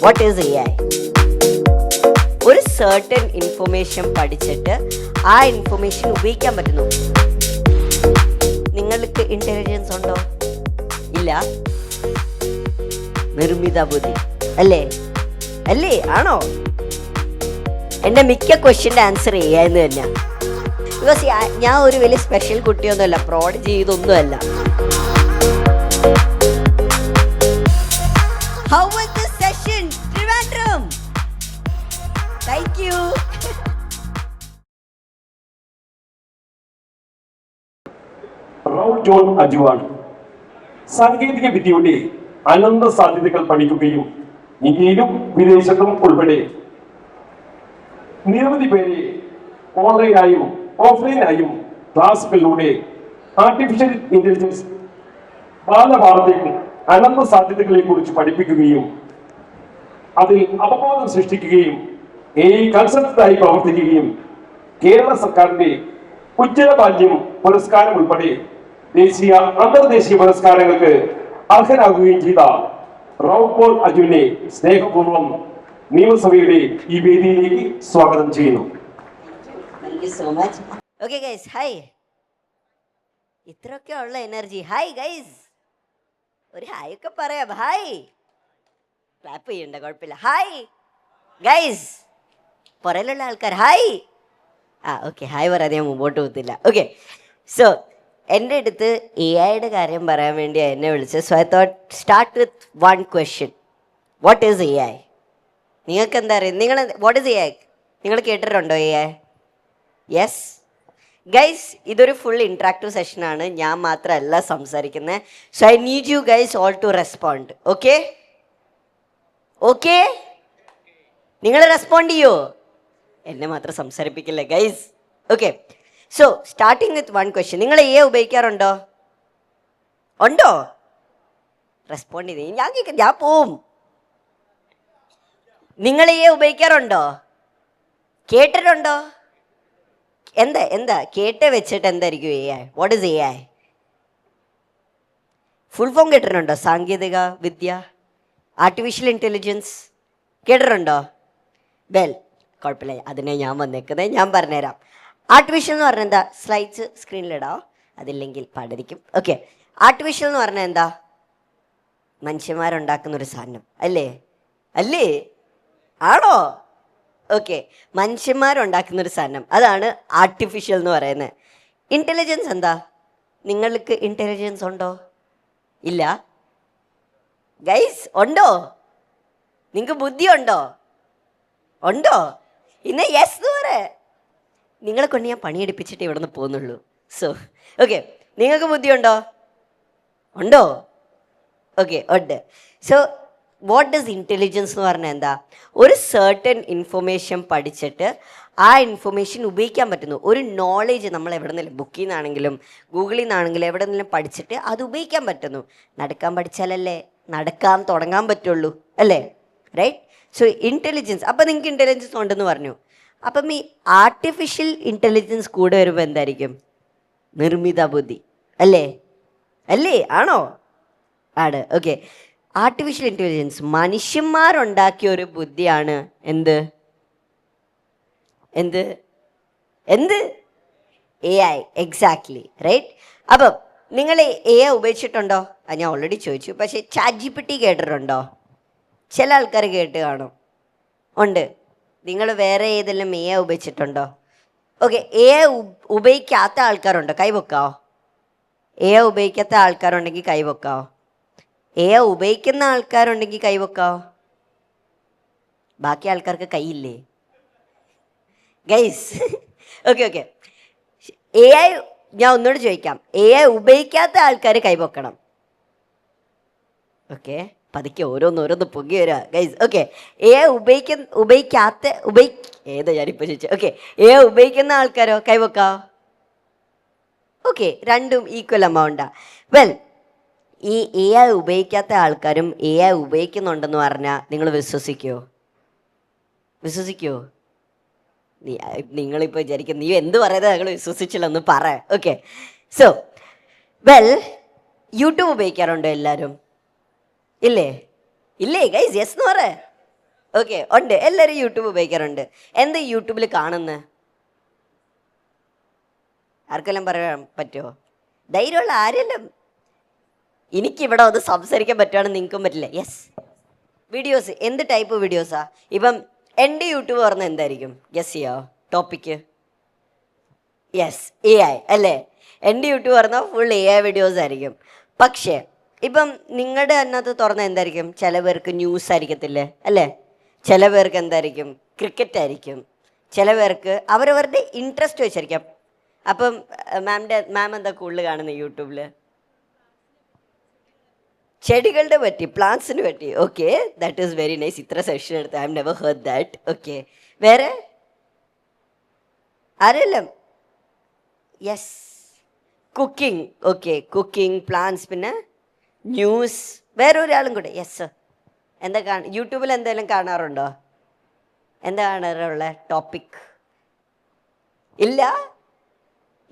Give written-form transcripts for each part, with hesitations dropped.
What is AI? ഒരു certain information പഠിച്ചിട്ട് ആ ഇൻഫർമേഷൻ ഉപയോഗിക്കാൻ പറ്റുന്നു. നിങ്ങൾക്ക് ഇന്റലിജൻസ് ഉണ്ടോ? ഇല്ല. നിർമ്മിത ബുദ്ധി അല്ലേ? അല്ലേ? ആണോ? എൻ്റെ മിക്ക ക്വസ്റ്റ്യൻ്റെ ആൻസർ ചെയ്യാന്ന് തന്നെയാ. ബിക്കോസ് ഞാൻ ഒരു വലിയ സ്പെഷ്യൽ കുട്ടിയൊന്നുമല്ല, ഫ്രോഡ് ചെയ്തൊന്നുമല്ല. How was this session, Trivandrum? Thank you. Raoul John അജുവാണ്. സാങ്കേതിക വിദ്യയുടെ അനന്ത സാധ്യതകൾ പഠിക്കുകയും ഇന്ത്യയിലും വിദേശത്തും ഉൾപ്പെടെ നിരവധി പേരെ ഓൺലൈനായും ഓഫ്ലൈനായും ക്ലാസുകളിലൂടെ ആർട്ടിഫിഷ്യൽ ഇന്റലിജൻസ് ബാലവാർദ്ധക്യം അനന്ത സാധ്യതകളെ കുറിച്ച് പഠിപ്പിക്കുകയും അതിൽ അവബോധം സൃഷ്ടിക്കുകയും AI കൺസൾട്ടന്റായി പ്രവർത്തിക്കുകയും കേരള സർക്കാരിന്റെ ഉജ്ജ്വല ബാല്യം പുരസ്കാരം ഉൾപ്പെടെ ദേശീയ അന്തർദേശീയ പുരസ്കാരങ്ങൾക്ക് അർഹനാകുകയും ചെയ്ത റൗൾ പോൾ അജുവിനെ സ്നേഹപൂർവ്വം നിയമസഭയുടെ ഈ വേദിയിലേക്ക് സ്വാഗതം ചെയ്യുന്നു. Thank you so much. Okay guys, hi. ഇത്രയൊക്കെ ഉള്ള എനർജി. ഹായ് ഗൈസ്, ഒരു ഹായ് ഒക്കെ പറയാം. ഹായ്, ക്ലാപ്പ് ചെയ്യണ്ട, കുഴപ്പമില്ല. ഹായ് ഗൈസ്, പുറയിലുള്ള ആൾക്കാർ ഹായ്. ഓക്കെ, ഹായ് പറയാതെ ഞാൻ മുമ്പോട്ട് പോകത്തില്ല. ഓക്കെ, സോ എൻ്റെ അടുത്ത് AI കാര്യം പറയാൻ വേണ്ടി എന്നെ വിളിച്ചത്. So I thought start with one question. What is AI? നിങ്ങൾക്ക് എന്താ അറിയാം? നിങ്ങൾ വാട്ട് ഈസ് AI നിങ്ങൾ കേട്ടിട്ടുണ്ടോ? AI? യെസ് ഗൈസ്, ഇതൊരു ഫുൾ ഇൻട്രാക്റ്റീവ് സെഷനാണ്. ഞാൻ മാത്രമല്ല സംസാരിക്കുന്നത്. So I need you guys all to respond. Okay okay, നിങ്ങൾ റെസ്പോണ്ട് ചെയ്യോ? എന്നെ മാത്രം സംസാരിപ്പിക്കില്ല guys. Okay, so starting with one question. നിങ്ങൾ AI ഉപയോഗിക്കാറുണ്ടോ? ഉണ്ടോ? റെസ്പോണ്ട് ചെയ്ത് ഞാൻ പോവും. നിങ്ങൾ AI ഉപയോഗിക്കാറുണ്ടോ? കേട്ടിട്ടുണ്ടോ? എന്താ കേട്ട് വെച്ചിട്ട് എന്തായിരിക്കും AI? What is AI? Full form കേട്ടിട്ടുണ്ടോ? സാങ്കേതിക വിദ്യ, ആർട്ടിഫിഷ്യൽ ഇൻ്റലിജൻസ് കേട്ടിട്ടുണ്ടോ? വെൽ, കുഴപ്പമില്ല, അതിനെ ഞാൻ വന്നേക്കുന്നത്. ഞാൻ പറഞ്ഞുതരാം. ആർട്ടിഫിഷ്യൽ എന്ന് പറഞ്ഞാൽ എന്താ? സ്ലൈഡ്സ് സ്ക്രീനിലിടാം, അതില്ലെങ്കിൽ പാടിരിക്കും. ഓക്കെ, ആർട്ടിഫിഷ്യൽ എന്ന് പറഞ്ഞാൽ എന്താ? മനുഷ്യന്മാരുണ്ടാക്കുന്നൊരു സാധനം അല്ലേ? അല്ലേ? ആണോ? ഓക്കെ, മനുഷ്യന്മാരുണ്ടാക്കുന്നൊരു സാധനം, അതാണ് ആർട്ടിഫിഷ്യൽ എന്ന് പറയുന്നത്. ഇൻ്റലിജൻസ് എന്താ? നിങ്ങൾക്ക് ഇൻ്റലിജൻസ് ഉണ്ടോ? ഇല്ല. ഗൈസ്, ഉണ്ടോ? നിങ്ങൾക്ക് ബുദ്ധി ഉണ്ടോ? ഉണ്ടോ? ഇന്ന് യെസ് എന്ന് പറ. നിങ്ങളെ കൊണ്ട് ഞാൻ പണിയെടുപ്പിച്ചിട്ട് ഇവിടെ നിന്ന് പോകുന്നുള്ളൂ. സോ ഓക്കെ, നിങ്ങൾക്ക് ബുദ്ധി ഉണ്ടോ? ഉണ്ടോ? ഓക്കെ, ഉണ്ട്. സോ വാട്ട് ഡസ് ഇൻ്റലിജൻസ് എന്ന് പറഞ്ഞാൽ എന്താ? ഒരു സർട്ടൻ ഇൻഫർമേഷൻ പഠിച്ചിട്ട് ആ ഇൻഫർമേഷൻ ഉപയോഗിക്കാൻ പറ്റുന്നു. ഒരു നോളേജ് നമ്മൾ എവിടെ നിന്നെങ്കിലും, ബുക്കിൽ നിന്നാണെങ്കിലും ഗൂഗിളിൽ നിന്നാണെങ്കിലും എവിടെ നിന്നെങ്കിലും പഠിച്ചിട്ട് അത് ഉപയോഗിക്കാൻ പറ്റുന്നു. നടക്കാൻ പഠിച്ചാലല്ലേ നടക്കാൻ തുടങ്ങാൻ പറ്റുള്ളൂ, അല്ലേ? റൈറ്റ്? So intelligence. അപ്പം നിങ്ങൾക്ക് ഇൻ്റലിജൻസ് ഉണ്ടെന്ന് പറഞ്ഞു. അപ്പം ഈ ആർട്ടിഫിഷ്യൽ ഇൻ്റലിജൻസ് കൂടെ വരുമ്പോൾ എന്തായിരിക്കും? നിർമ്മിത ബുദ്ധി അല്ലേ? അല്ലേ? ആണോ? ആണ്. ഓക്കെ, ആർട്ടിഫിഷ്യൽ ഇൻ്റലിജൻസ് മനുഷ്യന്മാരുണ്ടാക്കിയ ഒരു ബുദ്ധിയാണ്. എന്ത് എന്ത് എന്ത് AI. Exactly, right? അപ്പം നിങ്ങൾ AI ഉപയോഗിച്ചിട്ടുണ്ടോ? അത് ഞാൻ ഓൾറെഡി ചോദിച്ചു. പക്ഷേ ChatGPT കേട്ടിട്ടുണ്ടോ? ചില ആൾക്കാർ കേട്ട് കാണും. ഉണ്ട്. നിങ്ങൾ വേറെ ഏതെല്ലാം AI ഉപയോഗിച്ചിട്ടുണ്ടോ? ഓക്കെ, AI ഉപയോഗിക്കാത്ത ആൾക്കാരുണ്ടോ? കൈവെക്കാവോ? AI ഉപയോഗിക്കാത്ത ആൾക്കാരുണ്ടെങ്കിൽ കൈവെക്കാവോ? AI ഉപയോഗിക്കുന്ന ആൾക്കാരുണ്ടെങ്കിൽ കൈവെക്കാവോ? ബാക്കി ആൾക്കാർക്ക് കൈയില്ലേ ഗൈസ്? ഓക്കെ ഓക്കെ, AI ഞാൻ ഒന്നുകൂടെ ചോദിക്കാം. AI ഉപയോഗിക്കാത്ത ആൾക്കാർ കൈവെക്കണം. ഓക്കെ, പതുക്കെ ഓരോന്നോരോന്ന് പൊങ്ങി വരിക ഗൈസ്. ഓക്കെ, AI ഏതാ ഞാനിപ്പോൾ ചോദിച്ചത്? ഓക്കെ, AI ഉപയോഗിക്കുന്ന ആൾക്കാരോ? കൈവെക്കാവോ? ഓക്കെ, രണ്ടും ഈക്വൽ എമൗണ്ടാ. വെൽ, ഈ AI ഉപയോഗിക്കാത്ത ആൾക്കാരും AI ഉപയോഗിക്കുന്നുണ്ടെന്ന് പറഞ്ഞാൽ നിങ്ങൾ വിശ്വസിക്കുമോ? നിങ്ങളിപ്പോൾ വിചാരിക്കും നീ എന്ത് പറയുന്നത് ഞങ്ങൾ വിശ്വസിച്ചില്ലെന്ന് പറ. ഓക്കെ, സോ വെൽ, യൂട്യൂബ് ഉപയോഗിക്കാറുണ്ടോ എല്ലാവരും? ഇല്ലേ? ഇല്ലേ ഗൈസ്? യെസ് എന്ന് പറ. ഓക്കെ, ഉണ്ട്. എല്ലാവരും യൂട്യൂബ് ഉപയോഗിക്കാറുണ്ട്. എന്താ യൂട്യൂബിൽ കാണുന്നത്? ആർക്കെല്ലാം പറയാൻ പറ്റുമോ? ധൈര്യമുള്ള ആരെല്ലാം? എനിക്കിവിടെ ഒന്ന് സംസാരിക്കാൻ പറ്റുവാണെങ്കിൽ നിങ്ങൾക്കും പറ്റില്ല. Yes, videos. എന്ത് ടൈപ്പ് വീഡിയോസാ? ഇപ്പം എൻ്റെ യൂട്യൂബ് പറഞ്ഞാൽ എന്തായിരിക്കും? യെസ് ചെയ്യോ ടോപ്പിക്ക്? യെസ്, AI അല്ലേ? എൻ്റെ യൂട്യൂബ് പറഞ്ഞാൽ ഫുൾ AI വീഡിയോസ് ആയിരിക്കും. പക്ഷേ ഇപ്പം നിങ്ങളുടെ അതിനകത്ത് തുറന്ന എന്തായിരിക്കും? ചില പേർക്ക് ന്യൂസ് ആയിരിക്കത്തില്ലേ അല്ലേ? ചില പേർക്ക് എന്തായിരിക്കും? ക്രിക്കറ്റ് ആയിരിക്കും. ചില പേർക്ക് അവരവരുടെ ഇൻട്രസ്റ്റ് വെച്ചായിരിക്കാം. അപ്പം മാം എന്താ കൂടുതൽ കാണുന്നത് യൂട്യൂബിൽ? ചെടികളുടെ പറ്റി, പ്ലാന്റ്സിന് പറ്റി. Okay, that is very nice. ഇത്ര സെഷൻ എടുത്ത് I have never heard that. Okay, വേറെ ആരെല്ലാം? Yes, cooking. Okay, cooking, plants, പിന്നെ ന്യൂസ്. വേറെ ഒരാളും കൂടെ. യെസ്. എന്താ യൂട്യൂബിൽ എന്തെങ്കിലും കാണാറുണ്ടോ? എന്താ കാണാറുള്ള ടോപ്പിക്? ഇല്ല,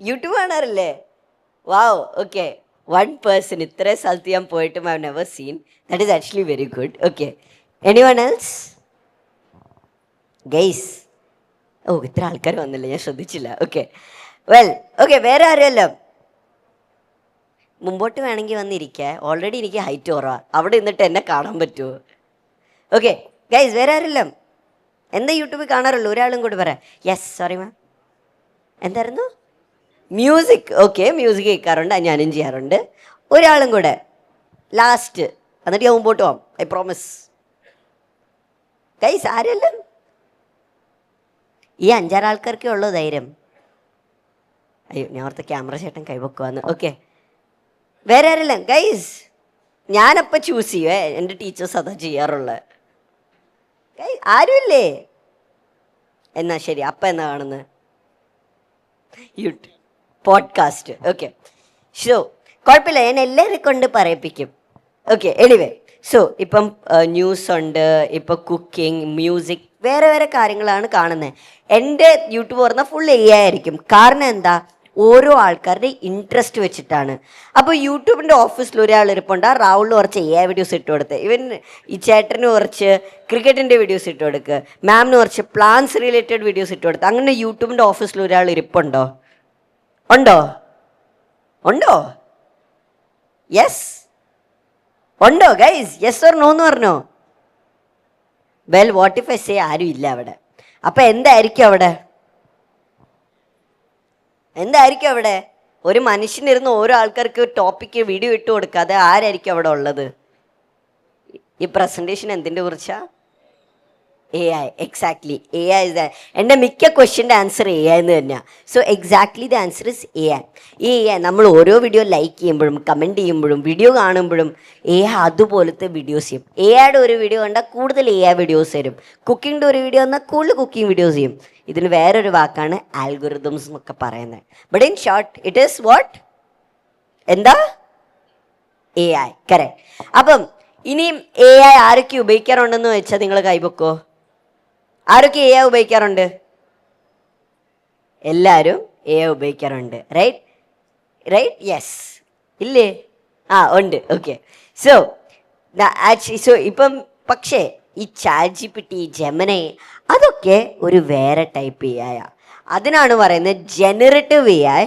യൂട്യൂബ് കാണാറില്ലേ? Wow, okay. One person. ഇത്രയും സ്ഥലത്ത് ഞാൻ പോയിട്ടും I have never seen. That is actually very good. Okay, anyone else? Guys, ഓ ഇത്ര ആൾക്കാർ വന്നില്ല, ഞാൻ ശ്രദ്ധിച്ചില്ല. Okay, well, okay. വേറെ ആരെയല്ലോ മുമ്പോട്ട് വേണമെങ്കിൽ വന്നിരിക്കുക. ഓൾറെഡി എനിക്ക് ഹൈറ്റ് കുറവാണ്. അവിടെ നിന്നിട്ട് എന്നെ കാണാൻ പറ്റുമോ? ഓക്കെ ഗൈസ്, വേറെ ആരെല്ലാം എന്താ യൂട്യൂബിൽ കാണാറുള്ളൂ? ഒരാളും കൂടി പറയാം. Yes, sorry ma'am. എന്തായിരുന്നു? മ്യൂസിക്. ഓക്കെ, മ്യൂസിക് കേൾക്കാറുണ്ട്, ഞാനും ചെയ്യാറുണ്ട്. ഒരാളും കൂടെ ലാസ്റ്റ്, എന്നിട്ട് ഞാൻ മുമ്പോട്ട് പോവാം. I promise. ഗൈസ്, ആരെല്ലാം? ഈ 5-6 ആൾക്കാർക്കേ ഉള്ളൂ ധൈര്യം. അയ്യോ, ഞാൻ ഓർത്ത ക്യാമറ ചേട്ടൻ കൈവക്കുവാന്ന്. ഓക്കെ, വേറെ ആരെല്ലാം? ഗൈസ്, ഞാനപ്പം ചൂസ് ചെയ്യുവേ. എൻ്റെ ടീച്ചേഴ്സ് അതാ ചെയ്യാറുള്ളത്. ആരുമില്ലേ? എന്നാ ശരി, അപ്പം എന്നാ കാണുന്നത്? YouTube podcast. ഓക്കെ, സോ കുഴപ്പമില്ല, ഞാൻ എല്ലാവരെ കൊണ്ട് പറയിപ്പിക്കും. ഓക്കെ, എനിവേ, സോ ഇപ്പം ന്യൂസ് ഉണ്ട്, ഇപ്പം കുക്കിംഗ്, മ്യൂസിക്, വേറെ വേറെ കാര്യങ്ങളാണ് കാണുന്നത്. എൻ്റെ യൂട്യൂബ് പറഞ്ഞാൽ ഫുൾ AI ആയിരിക്കും. കാരണം എന്താ? ഓരോ ആൾക്കാരുടെ ഇൻട്രസ്റ്റ് വെച്ചിട്ടാണ്. അപ്പോൾ യൂട്യൂബിൻ്റെ ഓഫീസിൽ ഒരാൾ ഇരിപ്പുണ്ട്. ആ രാഹുലിന് കുറച്ച് AI വീഡിയോസ് ഇട്ട് കൊടുത്ത്, ഇവൻ ഈ ചേട്ടന് കുറച്ച് ക്രിക്കറ്റിൻ്റെ വീഡിയോസ് ഇട്ട് കൊടുക്കുക, മാമിന് കുറച്ച് പ്ലാന്റ്സ് റിലേറ്റഡ് വീഡിയോസ് ഇട്ട് കൊടുത്ത്. അങ്ങനെ യൂട്യൂബിൻ്റെ ഓഫീസിൽ ഒരാൾ ഇരിപ്പുണ്ടോ? ഉണ്ടോ? ഉണ്ടോ? യെസ്, ഉണ്ടോ ഗൈസ്? യെസ് ഓർ നോ എന്ന് പറഞ്ഞോ? Well, what if I say ആരും ഇല്ല അവിടെ? അപ്പം എന്തായിരിക്കും അവിടെ? എന്തായിരിക്കും അവിടെ? ഒരു മനുഷ്യനിരുന്ന് ഓരോ ആൾക്കാർക്ക് ടോപ്പിക്ക് വീഡിയോ ഇട്ട് കൊടുക്കാതെ ആരായിരിക്കും അവിടെ ഉള്ളത്? ഈ പ്രസൻറ്റേഷൻ എന്തിൻ്റെ കുറിച്ചാ? AI. Exactly, AI is the. എൻ്റെ മിക്ക ക്വസ്റ്റ്യൻ്റെ ആൻസർ AI എന്ന് തന്നെയാണ്. So exactly the answer is AI. ഈ AI നമ്മൾ ഓരോ വീഡിയോ ലൈക്ക് ചെയ്യുമ്പോഴും കമൻറ്റ് ചെയ്യുമ്പോഴും വീഡിയോ കാണുമ്പോഴും AI അതുപോലത്തെ വീഡിയോസ് ചെയ്യും. AIയുടെ ഒരു വീഡിയോ കണ്ടാൽ കൂടുതൽ AI വീഡിയോസ് തരും. കുക്കിങ്ങിൻ്റെ ഒരു വീഡിയോ വന്നാൽ കൂടുതൽ കുക്കിംഗ് വീഡിയോസ് ചെയ്യും. ഇതിന് വേറൊരു വാക്കാണ് ആൽഗോറിതംസ് എന്നൊക്കെ പറയുന്നത്. But in short it is what? എന്താ? AI. കറക്റ്റ്. അപ്പം ഇനിയും AI ആരൊക്കെ ഉപയോഗിക്കാറുണ്ടെന്ന് വെച്ചാൽ നിങ്ങൾ കൈവക്കോ? ആരൊക്കെ AI ഉപയോഗിക്കാറുണ്ട്? എല്ലാവരും AI ഉപയോഗിക്കാറുണ്ട്. റൈറ്റ്? റൈറ്റ്? യെസ്. ഇല്ലേ? ആ, ഉണ്ട്. ഓക്കെ, സോ ഇപ്പം പക്ഷേ ഈ ChatGPT, ജെമിനി, അതൊക്കെ ഒരു വേറെ ടൈപ്പ് AI. അതിനാണ് പറയുന്നത് ജനറേറ്റീവ് AI.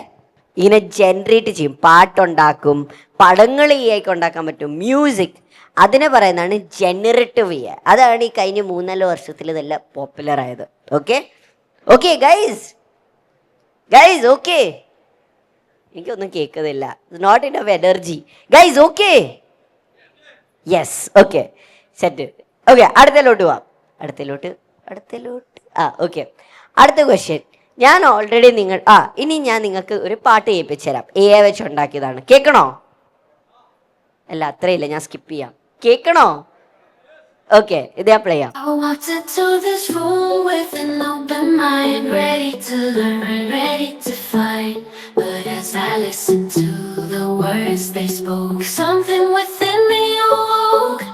ഇങ്ങനെ ജനറേറ്റ് ചെയ്യും, പാട്ടുണ്ടാക്കും, പടങ്ങൾ AI ഉണ്ടാക്കാൻ പറ്റും, മ്യൂസിക്. അതിനെ പറയുന്നതാണ് ജനറേറ്റീവ് AI. അതാണ് ഈ കഴിഞ്ഞ 3-4 വർഷത്തിൽ ഇതെല്ലാം പോപ്പുലർ ആയത്. Okay, okay guys, guys, okay. എനിക്കൊന്നും കേൾക്കുന്നില്ല. Not enough energy guys. Okay, yes, okay, set. Okay, അടുത്തലോട്ട് പോവാം. അടുത്തലോട്ട്. ഓക്കെ, അടുത്ത ക്വസ്റ്റ്യൻ. ഞാൻ ഓൾറെഡി ഇനി ഞാൻ നിങ്ങൾക്ക് ഒരു പാട്ട് കേൾപ്പിച്ചു തരാം. AI വെച്ച് ഉണ്ടാക്കിയതാണ്. കേൾക്കണോ? അല്ല, അത്രയില്ല, ഞാൻ സ്കിപ്പ് ചെയ്യാം. കേൾക്കണോ? ഓക്കെ, ഇത് ഞാൻ പ്ലേ ചെയ്യാം. I walked into this room with an open mind, ready to learn, ready to find. But as I listened to the words they spoke, something within me awoke.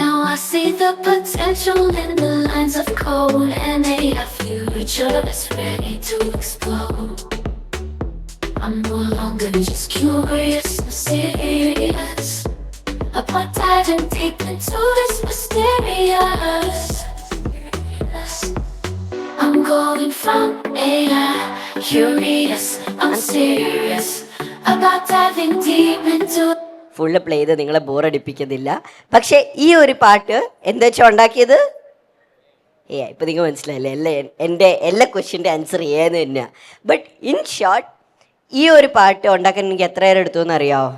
Now I see the potential in the lines of code, and a future that's ready to explode. I'm no longer just curious, I'm serious. We're diving deep into this mysterious. I'm going from air, curious, I'm serious about diving deep into. Full play ചെയ്ത് നിങ്ങളെ ബോറടിപ്പിക്കുന്നില്ല. പക്ഷെ ഈ ഒരു പാട്ട് എന്താ വെച്ചാൽ ഉണ്ടാക്കിയത് ഇപ്പൊ നിങ്ങൾ മനസ്സിലായില്ലേ, എൻ്റെ എല്ലാ ക്വസ്റ്റ്യൻ്റെ ആൻസർ ഏന്ന് തന്നെയാണ്. ബട്ട് ഇൻ ഷോർട്ട്, ഈ ഒരു പാട്ട് ഉണ്ടാക്കാൻ എനിക്ക് എത്ര നേരം എടുത്തു എന്നറിയാമോ?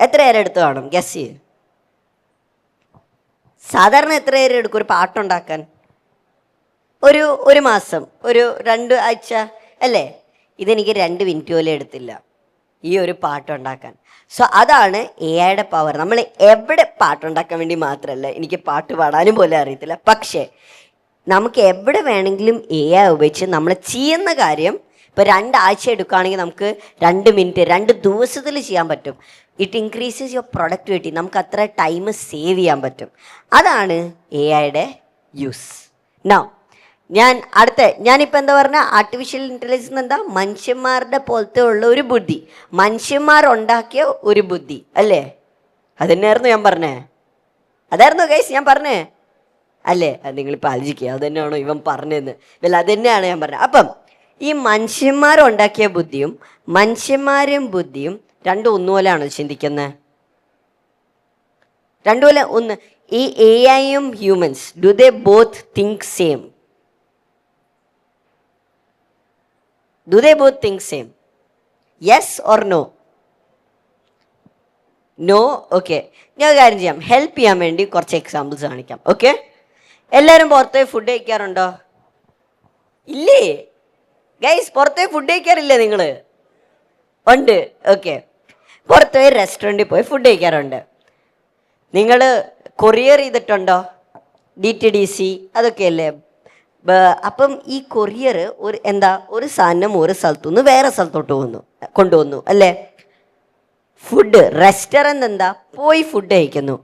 എത്ര നേരം എടുത്തു കാണും? ഗസ് ചെയ്യ്. സാധാരണ എത്ര നേരം എടുക്കും ഒരു പാട്ടുണ്ടാക്കാൻ? ഒരു മാസം, ഒരു 2 ആഴ്ച അല്ലേ? ഇതെനിക്ക് 2 മിനിറ്റ് പോലും എടുത്തില്ല ഈ ഒരു പാട്ടുണ്ടാക്കാൻ. സോ അതാണ് എ ഐയുടെ പവർ. നമ്മൾ എവിടെ പാട്ടുണ്ടാക്കാൻ വേണ്ടി മാത്രമല്ല, എനിക്ക് പാട്ട് പാടാനും പോലും അറിയത്തില്ല, പക്ഷേ നമുക്ക് എവിടെ വേണമെങ്കിലും എ ഐ ഉപയോഗിച്ച് നമ്മൾ ചെയ്യുന്ന കാര്യം ഇപ്പോൾ 2 ആഴ്ച എടുക്കുകയാണെങ്കിൽ നമുക്ക് 2 മിനിറ്റ് 2 ദിവസത്തിൽ ചെയ്യാൻ പറ്റും. It increases your productivity. നമുക്ക് അത്ര ടൈം സേവ് ചെയ്യാൻ പറ്റും. അതാണ് എ ഐയുടെ യൂസ്. നൗ ഞാനിപ്പോൾ എന്താ പറഞ്ഞാൽ, ആർട്ടിഫിഷ്യൽ ഇൻ്റലിജൻസ് എന്താ? മനുഷ്യന്മാരുടെ പോലത്തെ ഉള്ള ഒരു ബുദ്ധി, മനുഷ്യന്മാരുണ്ടാക്കിയ ഒരു ബുദ്ധി അല്ലേ? അതന്നെയായിരുന്നു ഞാൻ പറഞ്ഞേ. അതായിരുന്നു ഗൈസ് ഞാൻ പറഞ്ഞേ അല്ലേ? അത് നിങ്ങളിപ്പോൾ ആലോചിക്കുക, അത് തന്നെയാണോ ഇവൻ പറഞ്ഞതെന്ന്? അല്ല, അത് തന്നെയാണ് ഞാൻ പറഞ്ഞത്. അപ്പം ഈ മനുഷ്യന്മാരുണ്ടാക്കിയ ബുദ്ധിയും മനുഷ്യന്മാരും ബുദ്ധിയും രണ്ടും ഒന്നുപോലെയാണോ ചിന്തിക്കുന്നത്? രണ്ടുപോലെ ഒന്ന്. ഈ എ ഐയും humans, do they both think same? Do they both think same? Yes or no? No? Okay. ഞാൻ കാര്യം ചെയ്യാം, ഹെൽപ്പ് ചെയ്യാൻ വേണ്ടി കുറച്ച് എക്സാമ്പിൾസ് കാണിക്കാം. ഓക്കെ, എല്ലാവരും പുറത്തുപോയി ഫുഡ് കഴിക്കാറുണ്ടോ? ഇല്ലേ ഗൈസ്? പുറത്തുപോയി ഫുഡ് കഴിക്കാറില്ലേ നിങ്ങൾ? ഉണ്ട്. ഓക്കെ, പുറത്തുപോയി റെസ്റ്റോറൻറ്റിൽ പോയി ഫുഡ് കഴിക്കാറുണ്ട്. നിങ്ങൾ കൊറിയർ ചെയ്തിട്ടുണ്ടോ? DTDC അതൊക്കെയല്ലേ? അപ്പം ഈ കൊറിയർ ഒരു സാധനം ഒരു സ്ഥലത്തുനിന്ന് വേറെ സ്ഥലത്തോട്ട് കൊണ്ടുവന്നു അല്ലേ? ഫുഡ്, റെസ്റ്റോറൻറ്റ് എന്താ? പോയി ഫുഡ് കഴിക്കുന്നു.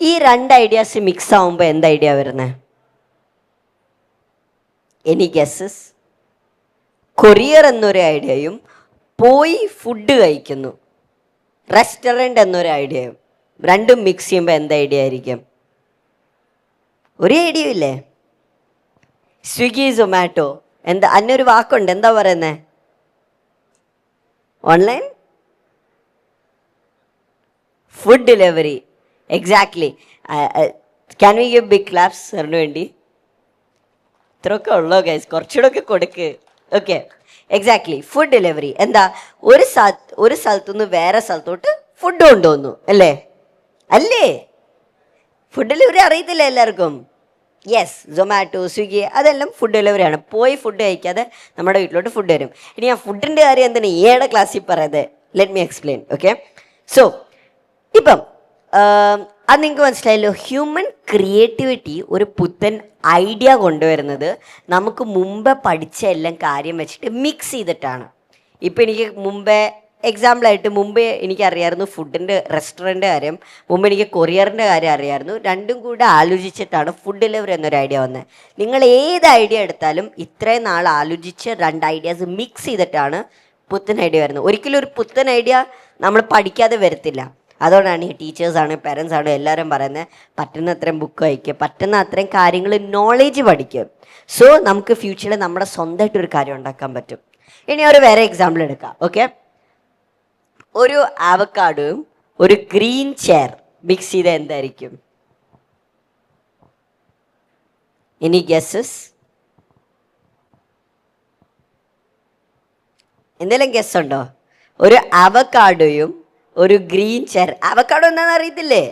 ഈ 2 ഐഡിയാസ് മിക്സ് ആവുമ്പോൾ എന്ത് ഐഡിയ വരുന്നത്? എനി ഗസ്സസ്? കൊറിയർ എന്നൊരു ഐഡിയയും പോയി ഫുഡ് കഴിക്കുന്നു, റെസ്റ്റോറൻറ്റ് എന്നൊരു ഐഡിയയും രണ്ടും മിക്സ് ചെയ്യുമ്പോൾ എന്ത് ഐഡിയ ആയിരിക്കും? ഒരു ഐഡിയ ഇല്ലേ? സ്വിഗ്ഗി, സൊമാറ്റോ, എന്താ അന്നൊരു വാക്കുണ്ട്, എന്താ പറയുന്നത്? Online food delivery. Exactly. Can we give big claps സാറിന് വേണ്ടി? ഇത്രയൊക്കെ ഉള്ളോ ഗൈസ്? കുറച്ചുകൂടെ ഒക്കെ കൊടുക്ക്. Okay, exactly. ഫുഡ് ഡെലിവറി എന്താ? ഒരു സ്ഥലത്തുനിന്ന് വേറെ സ്ഥലത്തോട്ട് ഫുഡ് കൊണ്ടുവന്നു അല്ലേ? ഫുഡ് ഡെലിവറി അറിയത്തില്ല എല്ലാവർക്കും? യെസ്, സൊമാറ്റോ, സ്വിഗ്ഗി അതെല്ലാം ഫുഡ് ഡെലിവറിയാണ്. പോയി ഫുഡ് കഴിക്കാതെ നമ്മുടെ വീട്ടിലോട്ട് ഫുഡ് വരും. ഇനി ഞാൻ ഫുഡിൻ്റെ കാര്യം എന്തിനാണ് ഈയുടെ ക്ലാസ്സിൽ പറയുന്നത്? Let me explain. Okay, so ഇപ്പം അത് നിങ്ങൾക്ക് മനസ്സിലായല്ലോ. ഹ്യൂമൻ ക്രിയേറ്റിവിറ്റി ഒരു പുത്തൻ ഐഡിയ കൊണ്ടുവരുന്നത് നമുക്ക് മുമ്പ് പഠിച്ച എല്ലാം കാര്യം വെച്ചിട്ട് മിക്സ് ചെയ്തിട്ടാണ്. ഇപ്പം എനിക്ക് എക്സാമ്പിളായിട്ട് മുമ്പേ എനിക്കറിയാമായിരുന്നു ഫുഡിൻ്റെ റെസ്റ്റോറൻറ്റ് കാര്യം, മുമ്പ് എനിക്ക് കൊറിയറിൻ്റെ കാര്യം അറിയാമായിരുന്നു. രണ്ടും കൂടെ ആലോചിച്ചിട്ടാണ് ഫുഡ് ഡെലിവറി എന്നൊരു ഐഡിയ വന്നത്. നിങ്ങൾ ഏത് ഐഡിയ എടുത്താലും ഇത്രയും നാൾ ആലോചിച്ച് 2 ഐഡിയാസ് മിക്സ് ചെയ്തിട്ടാണ് പുത്തൻ ഐഡിയ വരുന്നത്. ഒരിക്കലും ഒരു പുത്തൻ ഐഡിയ നമ്മൾ പഠിക്കാതെ വരത്തില്ല. അതുകൊണ്ടാണ് ഈ ടീച്ചേഴ്സാണ്, പേരൻസാണ് എല്ലാവരും പറയുന്നത് പറ്റുന്ന അത്രയും ബുക്ക് വായിക്കുക, പറ്റുന്ന അത്രയും കാര്യങ്ങൾ നോളേജ് പഠിക്കുക. സോ നമുക്ക് ഫ്യൂച്ചറിൽ നമ്മുടെ സ്വന്തമായിട്ടൊരു കാര്യം ഉണ്ടാക്കാൻ പറ്റും. ഇനി ഒരു വേറെ എക്സാമ്പിൾ എടുക്കാം. ഓക്കെ, ഒരു ആവക്കാഡോയും ഒരു ഗ്രീൻ ചെയർ മിക്സ് ചെയ്ത എന്തായിരിക്കും? എനി ഗസ്സസ്? എന്തെങ്കിലും ഗസ് ഉണ്ടോ? ഒരു അവക്കാഡോയും ഒരു ഗ്രീൻ ചെയർ. അവക്കാഡോ എന്താണെന്ന് അറിയത്തില്ലേ?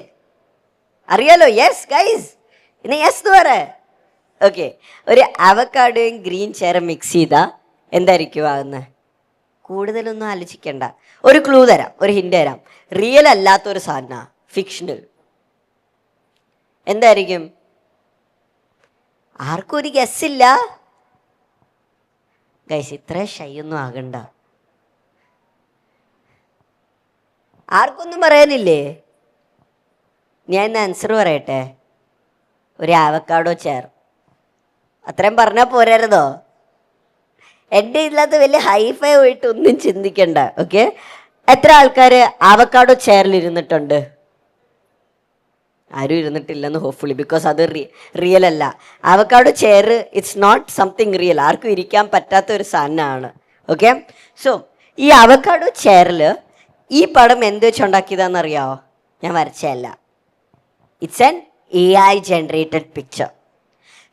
അറിയാലോ? യെസ് ഗൈസ്, ഇനി യെസ് എന്ന് പറ. ഓക്കെ, ഒരു അവക്കാഡോയും ഗ്രീൻ ചെയറും മിക്സ് ചെയ്താൽ എന്തായിരിക്കും ആകുന്നത്? കൂടുതലൊന്നും ആലോചിക്കണ്ട, ഒരു ക്ലൂ തരാം, ഒരു ഹിന്റ് തരാം. റിയൽ അല്ലാത്തൊരു സാധനമാണ്, ഫിക്ഷണൽ. എന്തായിരിക്കും? ആർക്കും ഒരു ഗസ്സില്ല ഗൈസ്. ഇത്ര ഷൈ ഒന്നും ആകണ്ട. ആർക്കൊന്നും പറയാനില്ലേ? ഞാൻ ഇന്ന് ആൻസർ പറയട്ടെ. ഒരു ആവക്കാഡോ ചെയർ. അത്രയും പറഞ്ഞാൽ പോരായിരുന്നോ? എൻ്റെ ഇല്ലാത്ത വലിയ ഹൈഫൈ പോയിട്ട് ഒന്നും ചിന്തിക്കണ്ട. ഓക്കെ, എത്ര ആൾക്കാർ ആവക്കാഡോ ചെയറിൽ ഇരുന്നിട്ടുണ്ട്? ആരും ഇരുന്നിട്ടില്ലെന്ന് ഹോപ്പ്ഫുള്ളി, ബിക്കോസ് അത് റിയൽ അല്ല. Avocado chair it's not something real, ആർക്കും ഇരിക്കാൻ പറ്റാത്ത ഒരു സാധനമാണ്. ഓക്കെ, സോ ഈ അവക്കാഡോ ചെയറിൽ ഈ പടം എന്ത് വെച്ചുണ്ടാക്കിയതാണെന്ന് അറിയാവോ? ഞാൻ വരച്ചതല്ല, it's an AI generated picture.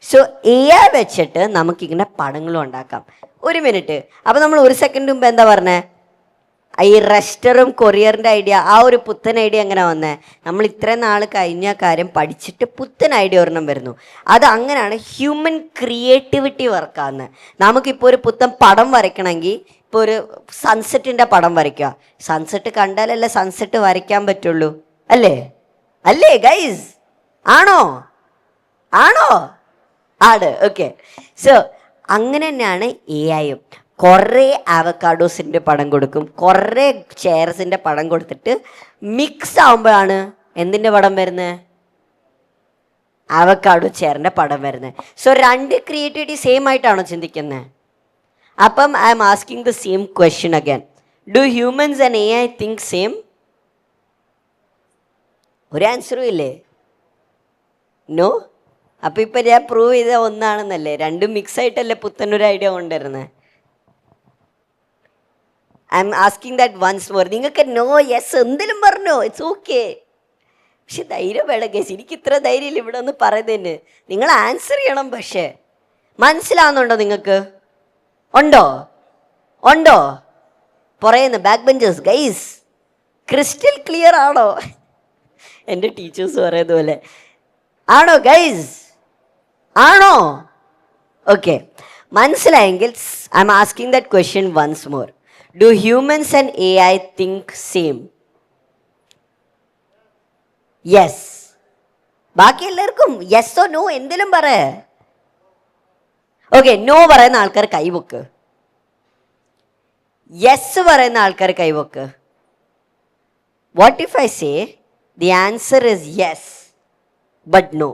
So AI വെച്ചിട്ട് നമുക്കിങ്ങനെ പടങ്ങളും ഉണ്ടാക്കാം. ഒരു മിനിറ്റ്, അപ്പോൾ നമ്മൾ ഒരു സെക്കൻഡ് മുമ്പ് എന്താ പറഞ്ഞേ? ഈ റെസ്റ്ററും കൊറിയറിൻ്റെ ഐഡിയ, ആ ഒരു പുത്തൻ ഐഡിയ എങ്ങനെ വന്നേ? നമ്മൾ ഇത്രയും നാൾ കഴിഞ്ഞ കാര്യം പഠിച്ചിട്ട് പുത്തൻ ഐഡിയ ഒരെണ്ണം വരുന്നു. അത് അങ്ങനെയാണ് ഹ്യൂമൻ ക്രിയേറ്റിവിറ്റി വർക്കാന്ന്. നമുക്കിപ്പോൾ ഒരു പുത്തൻ പടം വരയ്ക്കണമെങ്കിൽ, ഇപ്പോൾ ഒരു സൺസെറ്റിൻ്റെ പടം വരയ്ക്കുക, സൺസെറ്റ് കണ്ടാലല്ലേ സൺസെറ്റ് വരയ്ക്കാൻ പറ്റുള്ളൂ, അല്ലേ? അല്ലേ ഗൈസ്? ആണോ? ആണോ? ആണ്. ഓക്കെ, സോ അങ്ങനെ തന്നെയാണ് AI-യും. കുറേ അവക്കാഡോസിൻ്റെ പടം കൊടുക്കും, കുറേ ചെയർസിൻ്റെ പടം കൊടുത്തിട്ട് മിക്സ് ആകുമ്പോഴാണ് എന്തിൻ്റെ പടം വരുന്നത്? അവക്കാഡോ ചെയറിൻ്റെ പടം വരുന്നത്. സോ രണ്ട് ക്രിയേറ്റിവിറ്റി സെയിം ആയിട്ടാണോ ചിന്തിക്കുന്നത്? അപ്പം I am asking the same question again. Do humans and AI think same? ഒരു ആൻസറും ഇല്ലേ? നോ. അപ്പം ഇപ്പം ഞാൻ പ്രൂവ് ചെയ്ത ഒന്നാണെന്നല്ലേ? രണ്ടും മിക്സ് ആയിട്ടല്ലേ പുത്തനൊരു ഐഡിയ കൊണ്ടുവരുന്നത്. I am asking that once more. നിങ്ങൾക്ക് നോ യെസ് എന്തെങ്കിലും പറഞ്ഞോ, ഇറ്റ്സ് ഓക്കെ. പക്ഷെ ധൈര്യം വേണം ഗേസ്, എനിക്ക് ഇത്ര ധൈര്യമില്ല ഇവിടെ ഒന്ന് പറയുന്നതിന്. നിങ്ങൾ ആൻസർ ചെയ്യണം. പക്ഷേ മനസ്സിലാവുന്നുണ്ടോ നിങ്ങൾക്ക്? ഉണ്ടോ? ഉണ്ടോ? പറയുന്നു back benchers guys, crystal clear ആണോ? എൻ്റെ ടീച്ചേഴ്സ് പറയുന്ന പോലെ ആണോ ഗൈസ്? ആണോ? ഓക്കെ, മനസ്സിലായെങ്കിൽ I am asking that question once more. Do humans and AI think same? Yes. ബാക്കി എല്ലാവർക്കും യെസ്സോ നോ എന്തെങ്കിലും പറ. ഓക്കെ, നോ പറയുന്ന ആൾക്കാർ കൈവക്ക്, യെസ് പറയുന്ന ആൾക്കാർ കൈവക്ക്. What if I say the answer is yes but no,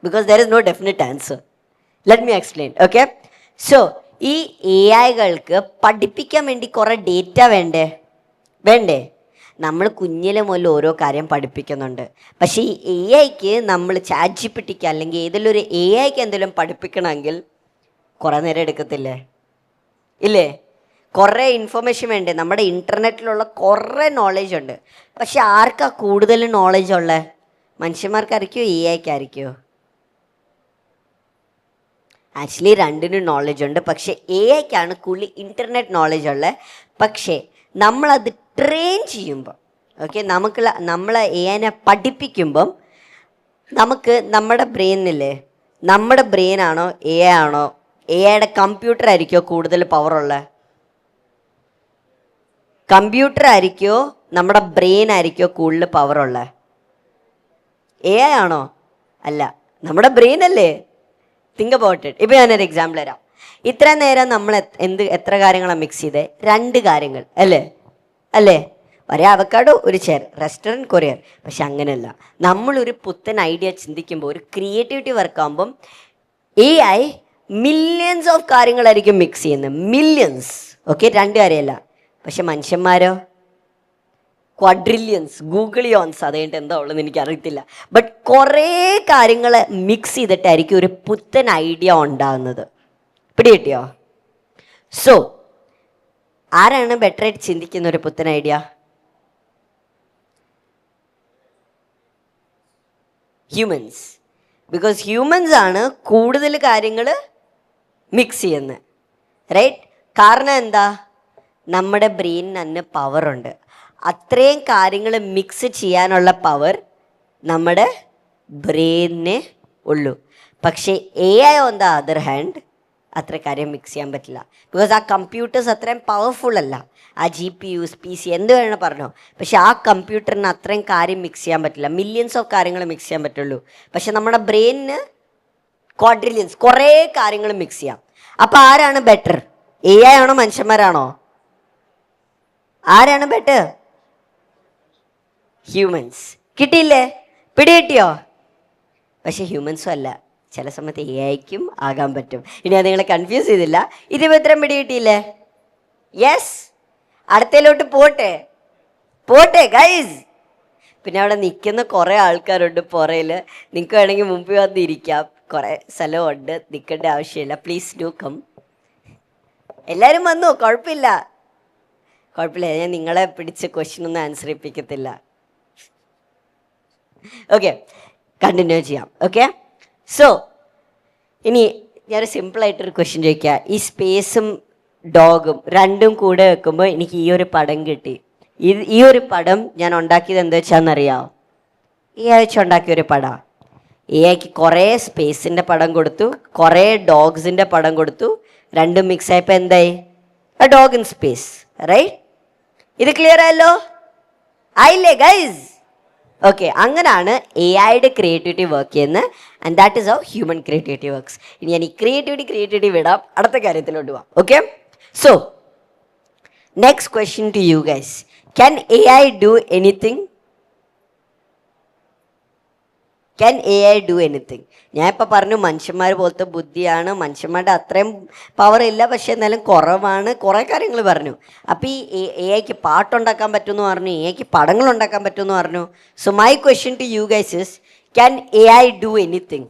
because there is no definite answer. Let me explain. Okay, so ഈ AI-കൾക്ക് പഠിപ്പിക്കാൻ വേണ്ടി കുറേ ഡേറ്റ വേണ്ടേ? നമ്മൾ കുഞ്ഞിലെ മുതൽ ഓരോ കാര്യം പഠിപ്പിക്കുന്നുണ്ട്. പക്ഷേ ഈ AI-ക്ക് നമ്മൾ ChatGPT-ക്ക് അല്ലെങ്കിൽ ഏതെങ്കിലും ഒരു AI-ക്ക് എന്തെങ്കിലും പഠിപ്പിക്കണമെങ്കിൽ കുറേ നേരം എടുക്കത്തില്ലേ? ഇല്ലേ? കുറേ ഇൻഫർമേഷൻ വേണ്ടേ? നമ്മുടെ ഇൻ്റർനെറ്റിലുള്ള കുറേ നോളേജ് ഉണ്ട്. പക്ഷെ ആർക്കാ കൂടുതൽ നോളേജ് ഉള്ളത്? മനുഷ്യന്മാർക്കായിരിക്കുമോ AI-ക്കായിരിക്കുമോ? ആക്ച്വലി രണ്ടിനും നോളജ് ഉണ്ട്. പക്ഷേ AI-ക്കാണ് കൂടുതൽ ഇൻ്റർനെറ്റ് നോളജ് ഉള്ളത്. പക്ഷേ നമ്മളത് ട്രെയിൻ ചെയ്യുമ്പോൾ, ഓക്കെ, നമ്മൾ AI-നെ പഠിപ്പിക്കുമ്പം നമുക്ക് നമ്മുടെ ബ്രെയിനില്ലേ, നമ്മുടെ ബ്രെയിനാണോ AI ആണോ, AI-യുടെ കമ്പ്യൂട്ടർ ആയിരിക്കുമോ കൂടുതൽ പവറുള്ളത്? കമ്പ്യൂട്ടർ ആയിരിക്കുമോ നമ്മുടെ ബ്രെയിൻ ആയിരിക്കുമോ കൂടുതൽ പവറുള്ളത്? AI ആണോ? അല്ല, നമ്മുടെ ബ്രെയിൻ അല്ലേ. Think about it. ഇപ്പോൾ ഞാനൊരു എക്സാമ്പിൾ തരാം. ഇത്ര നേരം നമ്മൾ എത്ര കാര്യങ്ങളാണ് മിക്സ് ചെയ്തത്? 2 കാര്യങ്ങൾ അല്ലേ? ഒരു അവക്കാഡോ, ഒരു ചെയർ, റെസ്റ്റോറൻറ്റ്, കൊറിയർ. പക്ഷെ അങ്ങനെയല്ല. നമ്മളൊരു പുത്തൻ ഐഡിയ ചിന്തിക്കുമ്പോൾ, ഒരു ക്രിയേറ്റിവിറ്റി വർക്കാകുമ്പം AI മില്യൺസ് ഓഫ് കാര്യങ്ങളായിരിക്കും മിക്സ് ചെയ്യുന്നത്, മില്യൺസ്. ഓക്കെ, 2 കാര്യമല്ല. പക്ഷെ മനുഷ്യന്മാരോ ക്വാഡ്രില്യൻസ്, ഗൂഗിളിയോൺസ്, അതുകൊണ്ട് എന്താ ഉള്ളതെന്ന് എനിക്കറിയത്തില്ല. ബട്ട് കുറേ കാര്യങ്ങൾ മിക്സ് ചെയ്തിട്ടായിരിക്കും ഒരു പുത്തൻ ഐഡിയ ഉണ്ടാകുന്നത്. പിടികിട്ടിയോ? സോ ആരാണ് ബെറ്ററായിട്ട് ചിന്തിക്കുന്ന ഒരു പുത്തൻ ഐഡിയ? ഹ്യൂമൻസ്. ബിക്കോസ് ഹ്യൂമൻസ് ആണ് കൂടുതൽ കാര്യങ്ങൾ മിക്സ് ചെയ്യുന്നത്, റൈറ്റ്? കാരണം എന്താ? നമ്മുടെ ബ്രെയിനിന് തന്നെ പവറുണ്ട്. അത്രയും കാര്യങ്ങൾ മിക്സ് ചെയ്യാനുള്ള പവർ നമ്മുടെ ബ്രെയിനിന് ഉള്ളൂ. പക്ഷേ AI on the other hand അത്ര കാര്യം മിക്സ് ചെയ്യാൻ പറ്റില്ല. ബിക്കോസ് ആ കമ്പ്യൂട്ടേഴ്സ് അത്രയും പവർഫുൾ അല്ല. ആ GPUs, PC എന്ത് വേണം പറഞ്ഞോ, പക്ഷെ ആ കമ്പ്യൂട്ടറിന് അത്രയും കാര്യം മിക്സ് ചെയ്യാൻ പറ്റില്ല. മില്യൺസ് ഓഫ് കാര്യങ്ങൾ മിക്സ് ചെയ്യാൻ പറ്റുള്ളൂ. പക്ഷെ നമ്മുടെ ബ്രെയിനിന് ക്വാഡ്രില്യൻസ്, കുറേ കാര്യങ്ങൾ മിക്സ് ചെയ്യാം. അപ്പോൾ ആരാണ് ബെറ്റർ? AI ആണോ മനുഷ്യന്മാരാണോ? ആരാണ് ബെറ്റർ? ഹ്യൂമൻസ്. കിട്ടിയില്ലേ? പിടികിട്ടിയോ? പക്ഷെ ഹ്യൂമൻസും അല്ല, ചില സമയത്ത് AI-ക്കും ആകാൻ പറ്റും. ഇനി അത് നിങ്ങളെ കൺഫ്യൂസ് ചെയ്തില്ല. ഇതിപ്പോൾ ഇത്രയും പിടികിട്ടിയില്ലേ? യെസ്. അടുത്തതിലോട്ട് പോട്ടെ ഗൈസ്. പിന്നെ അവിടെ നിൽക്കുന്ന കുറേ ആൾക്കാരുണ്ട് പുറയിൽ. നിങ്ങൾക്ക് വേണമെങ്കിൽ മുമ്പിൽ വന്നിരിക്കാം, കുറേ സ്ഥലമുണ്ട്, നിൽക്കേണ്ട ആവശ്യമില്ല. Please do come. എല്ലാവരും വന്നു, കുഴപ്പമില്ല. ഞാൻ നിങ്ങളെ പിടിച്ച് ക്വസ്റ്റ്യനൊന്നും ആൻസർ ചെയ്യിപ്പിക്കത്തില്ല. ഓക്കെ, കണ്ടിന്യൂ ചെയ്യാം. ഓക്കെ, സോ ഇനി ഞാനൊരു സിമ്പിളായിട്ടൊരു ക്വസ്റ്റ്യൻ ചോദിക്കുക. ഈ സ്പേസും ഡോഗും രണ്ടും കൂടെ വെക്കുമ്പോൾ എനിക്ക് ഈ ഒരു പടം കിട്ടി. ഈ ഒരു പടം ഞാൻ ഉണ്ടാക്കിയത് എന്താ വെച്ചാന്നറിയാമോ? ഈ ആഴ്ച ഉണ്ടാക്കിയ ഒരു പടം. ഈ ആഴ്ച കുറേ സ്പേസിൻ്റെ പടം കൊടുത്തു, കുറേ ഡോഗ്സിൻ്റെ പടം കൊടുത്തു, രണ്ടും മിക്സ് ആയപ്പോൾ എന്തായി? A dog in space, right? ഇത് ക്ലിയർ ആയല്ലോ? ആയില്ലേ ഗൈസ്? ഓക്കെ, അങ്ങനെയാണ് എ ഐയുടെ ക്രിയേറ്റിവിറ്റി വർക്ക് ചെയ്യുന്നത്. And that is how human creativity works. ഇനി ഞാൻ ഈ ക്രിയേറ്റിവിറ്റി വിടാം, അടുത്ത കാര്യത്തിലോട്ട് പോവാം. Okay, so next question to you guys. Can A I do anything? Can A I do anything? ഞാൻ ഇപ്പോൾ പറഞ്ഞു മനുഷ്യന്മാർ പോലത്തെ ബുദ്ധിയാണ്, മനുഷ്യന്മാരുടെ അത്രയും പവർ ഇല്ല, പക്ഷേ എന്നാലും കുറവാണ്, കുറേ കാര്യങ്ങൾ പറഞ്ഞു. അപ്പോൾ ഈ എ ഐക്ക് പാട്ടുണ്ടാക്കാൻ പറ്റുമെന്ന് പറഞ്ഞു, എ ഐക്ക് പടങ്ങൾ ഉണ്ടാക്കാൻ പറ്റുമെന്ന് പറഞ്ഞു. So my question to you guys is, can A I do anything?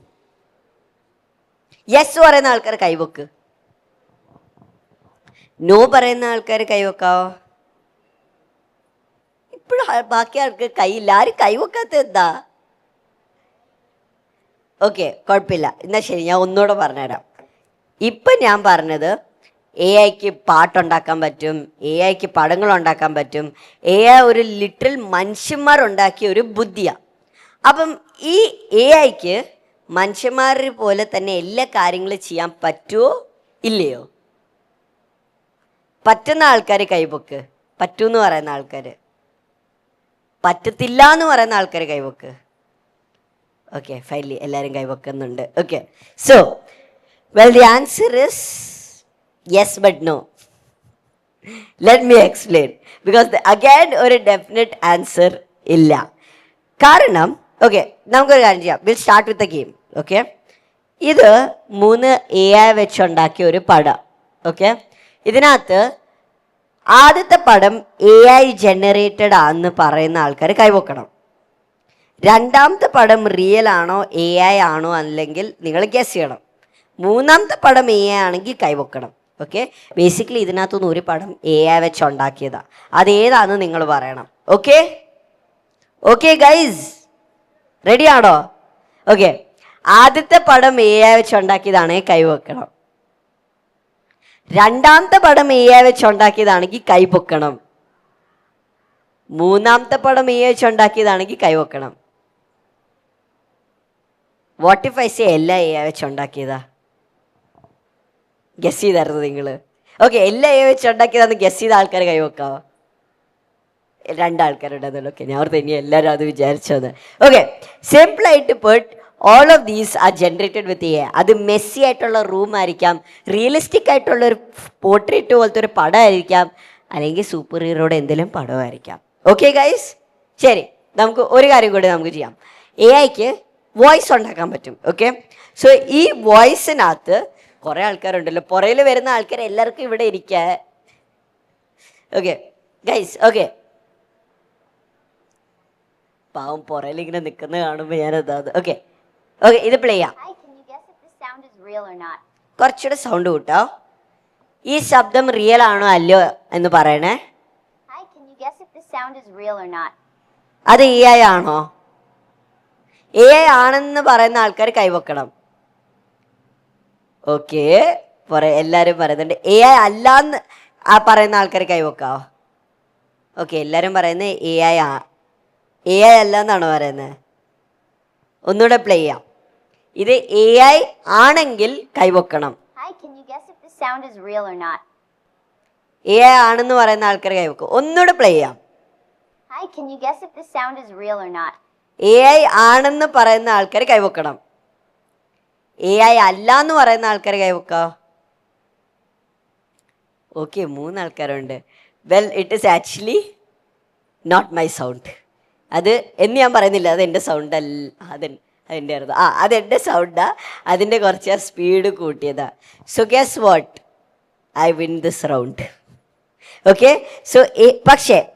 Yes പറയുന്ന ആൾക്കാർ കൈവക്ക്, നോ പറയുന്ന ആൾക്കാർ കൈവക്കാവോ? ഇപ്പോഴും ബാക്കി ആൾക്ക് കൈയില്ല. ആരും കൈവക്കാത്ത എന്താ? ഓക്കെ, കുഴപ്പമില്ല. എന്നാൽ ശരി, ഞാൻ ഒന്നുകൂടെ പറഞ്ഞുതരാം. ഇപ്പം ഞാൻ പറഞ്ഞത് എ ഐക്ക് പാട്ടുണ്ടാക്കാൻ പറ്റും, എ ഐക്ക് പടങ്ങൾ ഉണ്ടാക്കാൻ പറ്റും. എ ഐ ഒരു ലിറ്ററൽ മനുഷ്യന്മാരുണ്ടാക്കിയ ഒരു ബുദ്ധിയാണ്. അപ്പം ഈ എ ഐക്ക് മനുഷ്യന്മാർ പോലെ തന്നെ എല്ലാ കാര്യങ്ങളും ചെയ്യാൻ പറ്റുമോ ഇല്ലയോ? പറ്റുന്ന ആൾക്കാർ കൈവക്ക്, പറ്റൂന്ന് പറയുന്ന ആൾക്കാർ, പറ്റത്തില്ല എന്ന് പറയുന്ന ആൾക്കാർ കൈവക്ക്. ഓക്കെ, ഫൈനലി എല്ലാവരും കൈവക്കുന്നുണ്ട്. Okay, so well the answer is yes but no. Let me explain. Because again ഒരു ഡെഫിനറ്റ് ആൻസർ ഇല്ല. കാരണം ഓക്കെ, നമുക്കൊരു കാര്യം ചെയ്യാം. Will start with a game. Okay, ഇത് 3 AI വെച്ചുണ്ടാക്കിയ ഒരു പടം. ഓക്കെ, ഇതിനകത്ത് ആദ്യത്തെ പടം AI ജനറേറ്റഡ് ആണെന്ന് പറയുന്ന ആൾക്കാർ കൈവക്കണം. രണ്ടാമത്തെ പടം റിയൽ ആണോ എ ഐ ആണോ അല്ലെങ്കിൽ നിങ്ങൾ ഗസ് ചെയ്യണം. മൂന്നാമത്തെ പടം എ ഐ ആണെങ്കിൽ കൈവക്കണം. ഓക്കെ, ബേസിക്കലി ഇതിനകത്തുനിന്ന് ഒരു പടം എ ഐ വെച്ചുണ്ടാക്കിയതാണ്. അതേതാണെന്ന് നിങ്ങൾ പറയണം. ഓക്കെ ഓക്കെ ഗൈസ്, റെഡി ആണോ? ഓക്കെ, ആദ്യത്തെ പടം എ ഐ വെച്ചുണ്ടാക്കിയതാണെങ്കിൽ കൈവക്കണം. രണ്ടാമത്തെ പടം എ ഐ വെച്ചുണ്ടാക്കിയതാണെങ്കിൽ കൈപൊക്കണം. മൂന്നാമത്തെ പടം എ ഐ വെച്ചുണ്ടാക്കിയതാണെങ്കിൽ കൈവക്കണം. വാട്ട് ഇഫ് ഐ സേ എല്ലാ എ ഐ വെച്ചുണ്ടാക്കിയതാ? ഗസ് ചെയ്തായിരുന്നു നിങ്ങൾ? ഓക്കെ, എല്ലാ എ ഐ വെച്ചുണ്ടാക്കിയതാന്ന് ഗസ് ചെയ്ത ആൾക്കാർ കൈവക്കാവോ? 2 ആൾക്കാരുണ്ടെന്നുള്ളൂ. ഓക്കെ, ഞാൻ ഓർത്ത് ഇനി എല്ലാവരും അത് വിചാരിച്ചത്. ഓക്കെ, സിമ്പിളായിട്ട് puttu all of these are generated with a I. അത് മെസ്സി ആയിട്ടുള്ള റൂം ആയിരിക്കാം, റിയലിസ്റ്റിക് ആയിട്ടുള്ള ഒരു പോർട്രേറ്റ് പോലത്തെ ഒരു പടമായിരിക്കാം, അല്ലെങ്കിൽ സൂപ്പർ ഹീറോയുടെ എന്തെങ്കിലും പടമായിരിക്കാം. ഓക്കെ ഗൈസ്, ശരി, നമുക്ക് ഒരു കാര്യം കൂടി നമുക്ക് ചെയ്യാം. എ ഐക്ക് വോയിസ് ഉണ്ടാക്കാൻ പറ്റും. ഓക്കെ, സോ ഈ വോയിസിനകത്ത് കുറേ ആൾക്കാരുണ്ടല്ലോ, പുറയിൽ വരുന്ന ആൾക്കാർ എല്ലാവർക്കും ഇവിടെ ഇരിക്കുക. ഓക്കെ ഗൈസ്, ഓക്കെ, പാവം പുറയിൽ ഇങ്ങനെ നിൽക്കുന്നത് കാണുമ്പോൾ ഞാനതാ. ഓക്കെ ഓക്കെ, ഇത് പ്ലേ ചെയ്യാം. കുറച്ചുകൂടെ സൗണ്ട് കൂട്ടോ. ഈ ശബ്ദം റിയൽ ആണോ അല്ലയോ എന്ന് പറയണേ. അത് എ ഐ ആണോ? എ ഐ ആണെന്ന് പറയുന്ന ആൾക്കാർ കൈവക്കണം. ഓക്കെ, എല്ലാവരും പറയുന്നുണ്ട്. എ ഐ അല്ലാന്ന് പറയുന്ന ആൾക്കാർ കൈവക്കാവോ? ഓക്കെ, എല്ലാവരും പറയുന്നത് എ ഐ അല്ല എന്നാണോ പറയുന്നത്? ഒന്നുകൂടെ പ്ലേ ചെയ്യാം. ഇത് എ ഐ ആണെങ്കിൽ കൈവക്കണം. എ ഐ ആണെന്ന് പറയുന്ന ആൾക്കാർ കൈവക്കും. ഒന്നുകൂടെ പ്ലേ ചെയ്യാം. എ ഐ ആണെന്ന് പറയുന്ന ആൾക്കാർ കൈവക്കണം. എ ഐ അല്ല എന്ന് പറയുന്ന ആൾക്കാർ കൈവക്കാം. ഓക്കെ, 3 ആൾക്കാരുണ്ട്. Well, it is actually not my sound. അത് എന്ന് ഞാൻ പറയുന്നില്ല, അത് എൻ്റെ സൗണ്ട് അല്ല, അതെൻ്റെ ആയിരുന്നു. അതെൻ്റെ സൗണ്ടാ, അതിൻ്റെ കുറച്ച് സ്പീഡ് കൂട്ടിയതാ. So guess what, I win this round. Okay, so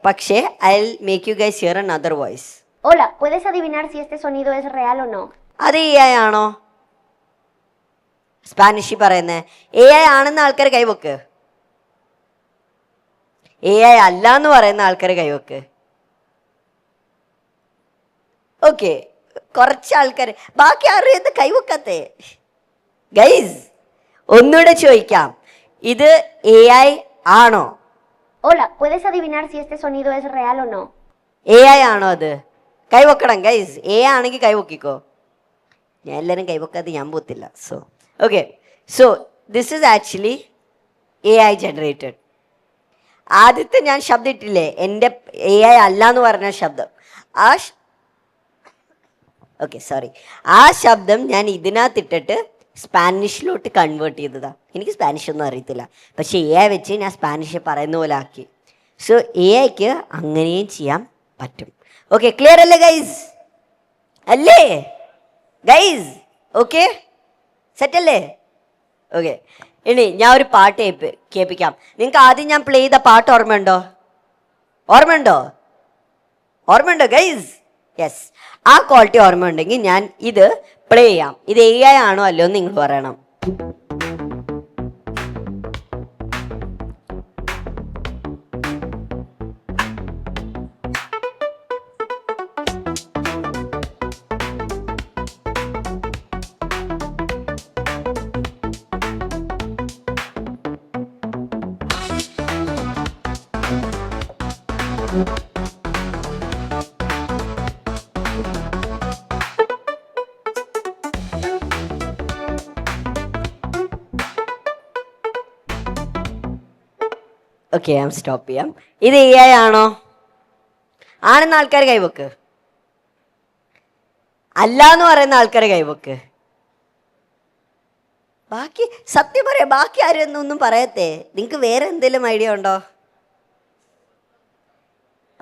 പക്ഷേ I will make you guys hear another voice. Hola, ¿puedes adivinar si este sonido es real o no? അത് എ ഐ ആണോ? സ്പാനിഷിൽ പറയുന്നത് എ ഐ ആണെന്ന ആൾക്കാർ കൈവക്ക്. A I അല്ല എന്ന് പറയുന്ന ആൾക്കാർ കൈവക്ക്. ഓക്കെ, കുറച്ച് ആൾക്കാർ, ബാക്കി ആരും എന്ത് കൈവക്കത്തെ? ഗൈസ് ഒന്നുകൂടെ ചോദിക്കാം, ഇത് എ ഐ ആണോ? Hola, ¿puedes adivinar si este sonido es real o no? A I ആണോ അത്? കൈവക്കണം ഗൈസ്. എ ഐ ആണെങ്കിൽ കൈവക്കിക്കോ. ഞാൻ എല്ലാവരും കൈവക്കാതെ ഞാൻ പോത്തില്ല. Okay, so this is actually A I generated. ആദ്യത്തെ ഞാൻ ശബ്ദം ഇട്ടില്ലേ, എൻ്റെ എ ഐ അല്ല എന്ന് പറഞ്ഞ ശബ്ദം, ആ ശബ്ദം ഞാൻ ഇതിനകത്തിട്ടിട്ട് സ്പാനിഷിലോട്ട് കൺവേർട്ട് ചെയ്തതാ. എനിക്ക് സ്പാനിഷ് ഒന്നും അറിയത്തില്ല, പക്ഷെ എ ഐ വെച്ച് ഞാൻ സ്പാനിഷ് പറയുന്ന പോലെ ആക്കി. സോ എ ഐക്ക് അങ്ങനെയും ചെയ്യാൻ പറ്റും. ഓക്കെ, ക്ലിയർ അല്ലേ ഗൈസ്? അല്ലേ ഗൈസ്? ഓക്കെ, സെറ്റ് അല്ലേ? ഓക്കെ, ഇനി ഞാൻ ഒരു പാട്ട് കേൾപ്പിക്കാം. നിങ്ങൾക്ക് ആദ്യം ഞാൻ പ്ലേ ചെയ്ത പാട്ട് ഓർമ്മയുണ്ടോ? ഓർമ്മയുണ്ടോ ഗൈസ്? യെസ്, ആ ക്വാളിറ്റി ഓർമ്മയുണ്ടെങ്കിൽ ഞാൻ ഇത് പ്ലേ ചെയ്യാം. ഇത് എ ഐ ആണോ അല്ലോ എന്ന് നിങ്ങൾ പറയണം. ഓക്കെ, ഞാൻ സ്റ്റോപ്പ് ചെയ്യാം. ഇത് എ ഐ ആണോ? ആണെന്ന ആൾക്കാർ കൈവക്ക്. അല്ല എന്ന് പറയുന്ന ആൾക്കാർ കൈവക്ക്. ബാക്കി സത്യം പറയാം, ബാക്കി ആരും ഒന്നും പറയത്തെ. നിങ്ങൾക്ക് വേറെ എന്തെങ്കിലും ഐഡിയ ഉണ്ടോ?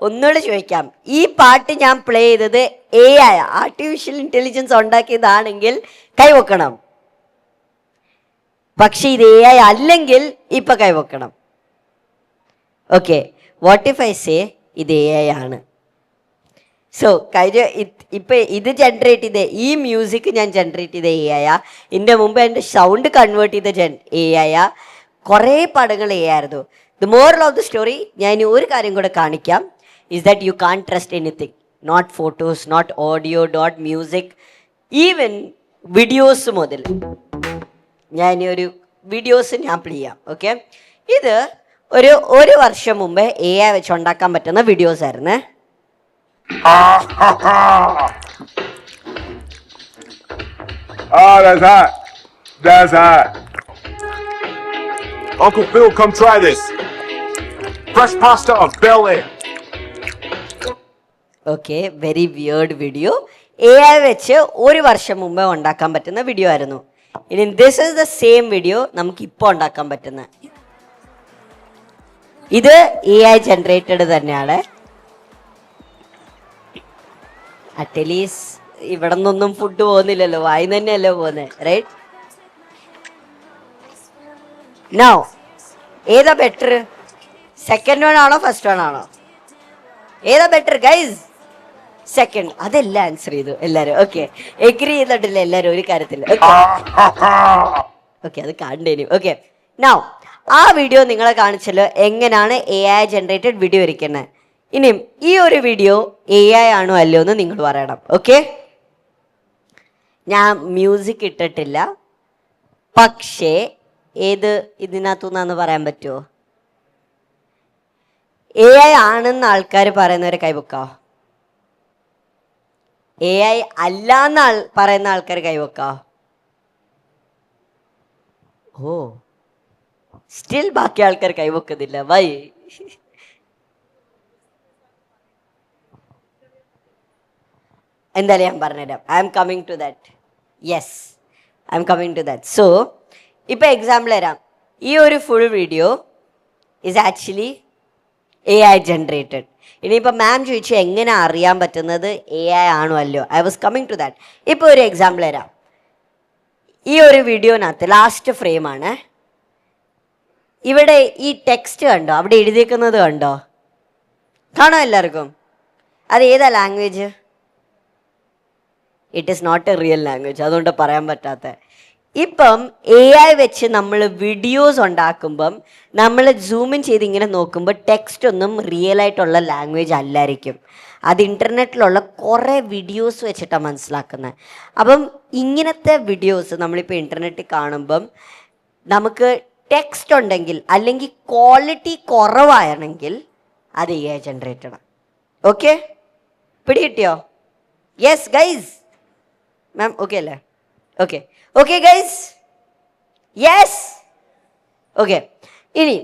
ഒന്നുകൂടെ ചോദിക്കാം, ഈ പാട്ട് ഞാൻ പ്ലേ ചെയ്തത് എ ഐ, ആർട്ടിഫിഷ്യൽ ഇന്റലിജൻസ് ഉണ്ടാക്കിയതാണെങ്കിൽ കൈവക്കണം. പക്ഷെ ഇത് എ ഐ അല്ലെങ്കിൽ ഇപ്പൊ കൈവക്കണം. Okay, what if I say ഇത് എ ഐ ആണ്? സോ ഇപ്പൊ ഇത് ജനറേറ്റ് ചെയ്ത ഈ മ്യൂസിക് ഞാൻ ജനറേറ്റ് ചെയ്ത എ ഐ. ഇതിന്റെ മുമ്പ് എൻ്റെ സൗണ്ട് കൺവേർട്ട് ചെയ്ത എ ഐ. കുറേ പടങ്ങൾ എ ആയിരുന്നു. The moral of the story ഞാൻ ഇനി ഒരു കാര്യം കൂടെ കാണിക്കാം. is that you can't trust anything, not photos, not audio, not music, even videos മുതൽ. ഞാൻ ഒരു വീഡിയോസ് ഞാൻ പ്ലേ ചെയ്യാം. ഓക്കെ, ഇത് ഒരു വർഷം മുമ്പ് എ ഐ വെച്ച് ഉണ്ടാക്കാൻ പറ്റുന്ന വീഡിയോസ് ആയിരുന്നേ. That's hot. Uncle Phil, come try this. Fresh pasta of Bel Air. Okay, very weird video. A I വെച്ച് ഒരു വർഷം മുമ്പ് ഉണ്ടാക്കാൻ പറ്റുന്ന വീഡിയോ ആയിരുന്നു. ഇനി this is the same video നമുക്ക് ഇപ്പോൾ ഉണ്ടാക്കാൻ പറ്റുന്ന. ഇത് എ ഐ ജനറേറ്റഡ് തന്നെയാണ്. അറ്റ്ലീസ്റ്റ് ഇവിടെ നിന്നൊന്നും ഫുഡ് പോകുന്നില്ലല്ലോ, വായി തന്നെയല്ലോ പോകുന്നത്, റൈറ്റ്? നൗ ഏതാ ബെറ്റർ? സെക്കൻഡ് വൺ ആണോ ഫസ്റ്റ് വൺ ആണോ? ഏതാ ബെറ്റർ ഗൈസ്? സെക്കൻഡ്. അതെല്ലാം ആൻസർ ചെയ്തു എല്ലാരും. ഓക്കെ, എഗ്രി ചെയ്തിട്ടില്ല എല്ലാരും ഒരു കാര്യത്തിൽ. ഓക്കെ, അത് കണ്ടേനു. ഓക്കെ, നൗ ആ വീഡിയോ നിങ്ങളെ കാണിച്ചല്ലോ എങ്ങനെയാണ് എ ഐ ജനറേറ്റഡ് വീഡിയോ ഇരിക്കുന്നത്. ഇനിയും ഈ ഒരു വീഡിയോ എ ഐ ആണോ അല്ലോ എന്ന് നിങ്ങൾ പറയണം. ഓക്കെ, ഞാൻ മ്യൂസിക് ഇട്ടിട്ടില്ല, പക്ഷേ ഏത് ഇതിനകത്തുനിന്നാന്ന് പറയാൻ പറ്റുമോ? എ ഐ ആണെന്ന് ആൾക്കാർ പറയുന്നവരെ കൈവക്കാ. എ ഐ അല്ലാന്ന് പറയുന്ന ആൾക്കാർ കൈവക്കാ. ഓ, സ്റ്റിൽ ബാക്കി ആൾക്കാർ കൈവക്കുന്നില്ല. വൈ? എന്തായാലും ഞാൻ പറഞ്ഞുതരാം. I am coming to that. Yes, I am coming to that. So ഇപ്പൊ എക്സാമ്പിൾ തരാം. ഈ ഒരു full video is actually A I generated. ഇനിയിപ്പോൾ മാം ചോദിച്ചു എങ്ങനെ അറിയാൻ പറ്റുന്നത് എ ഐ ആണോ അല്ലയോ? I was coming to that. ഇപ്പോൾ ഒരു എക്സാമ്പിൾ തരാം. ഈ ഒരു വീഡിയോനകത്ത് ലാസ്റ്റ് ഫ്രെയിമാണ്. ഇവിടെ ഈ ടെക്സ്റ്റ് കണ്ടോ? അവിടെ എഴുതിയിരിക്കുന്നത് കണ്ടോ? കാണോ എല്ലാവർക്കും? അത് ഏതാ language? It is not a real language, അതുകൊണ്ട് പറയാൻ പറ്റാത്ത. ഇപ്പം AI വെച്ച് നമ്മൾ വീഡിയോസ് ഉണ്ടാക്കുമ്പം നമ്മൾ സൂമിൻ ചെയ്ത് ഇങ്ങനെ നോക്കുമ്പോൾ ടെക്സ്റ്റ് ഒന്നും റിയൽ ആയിട്ടുള്ള ലാംഗ്വേജ് അല്ലായിരിക്കും. അത് ഇൻ്റർനെറ്റിലുള്ള കുറേ വീഡിയോസ് വെച്ചിട്ടാണ് മനസ്സിലാക്കുന്നത്. അപ്പം ഇങ്ങനത്തെ വീഡിയോസ് നമ്മളിപ്പോൾ ഇൻ്റർനെറ്റിൽ കാണുമ്പം നമുക്ക് ടെക്സ്റ്റ് ഉണ്ടെങ്കിൽ അല്ലെങ്കിൽ ക്വാളിറ്റി കുറവാണെങ്കിൽ അത് AI ജനറേറ്റഡ്. ഓക്കെ, പിടികിട്ടിയോ? യെസ് ഗൈസ്, മാം ഓക്കെ അല്ലേ? Okay okay guys, yes okay. ഇനി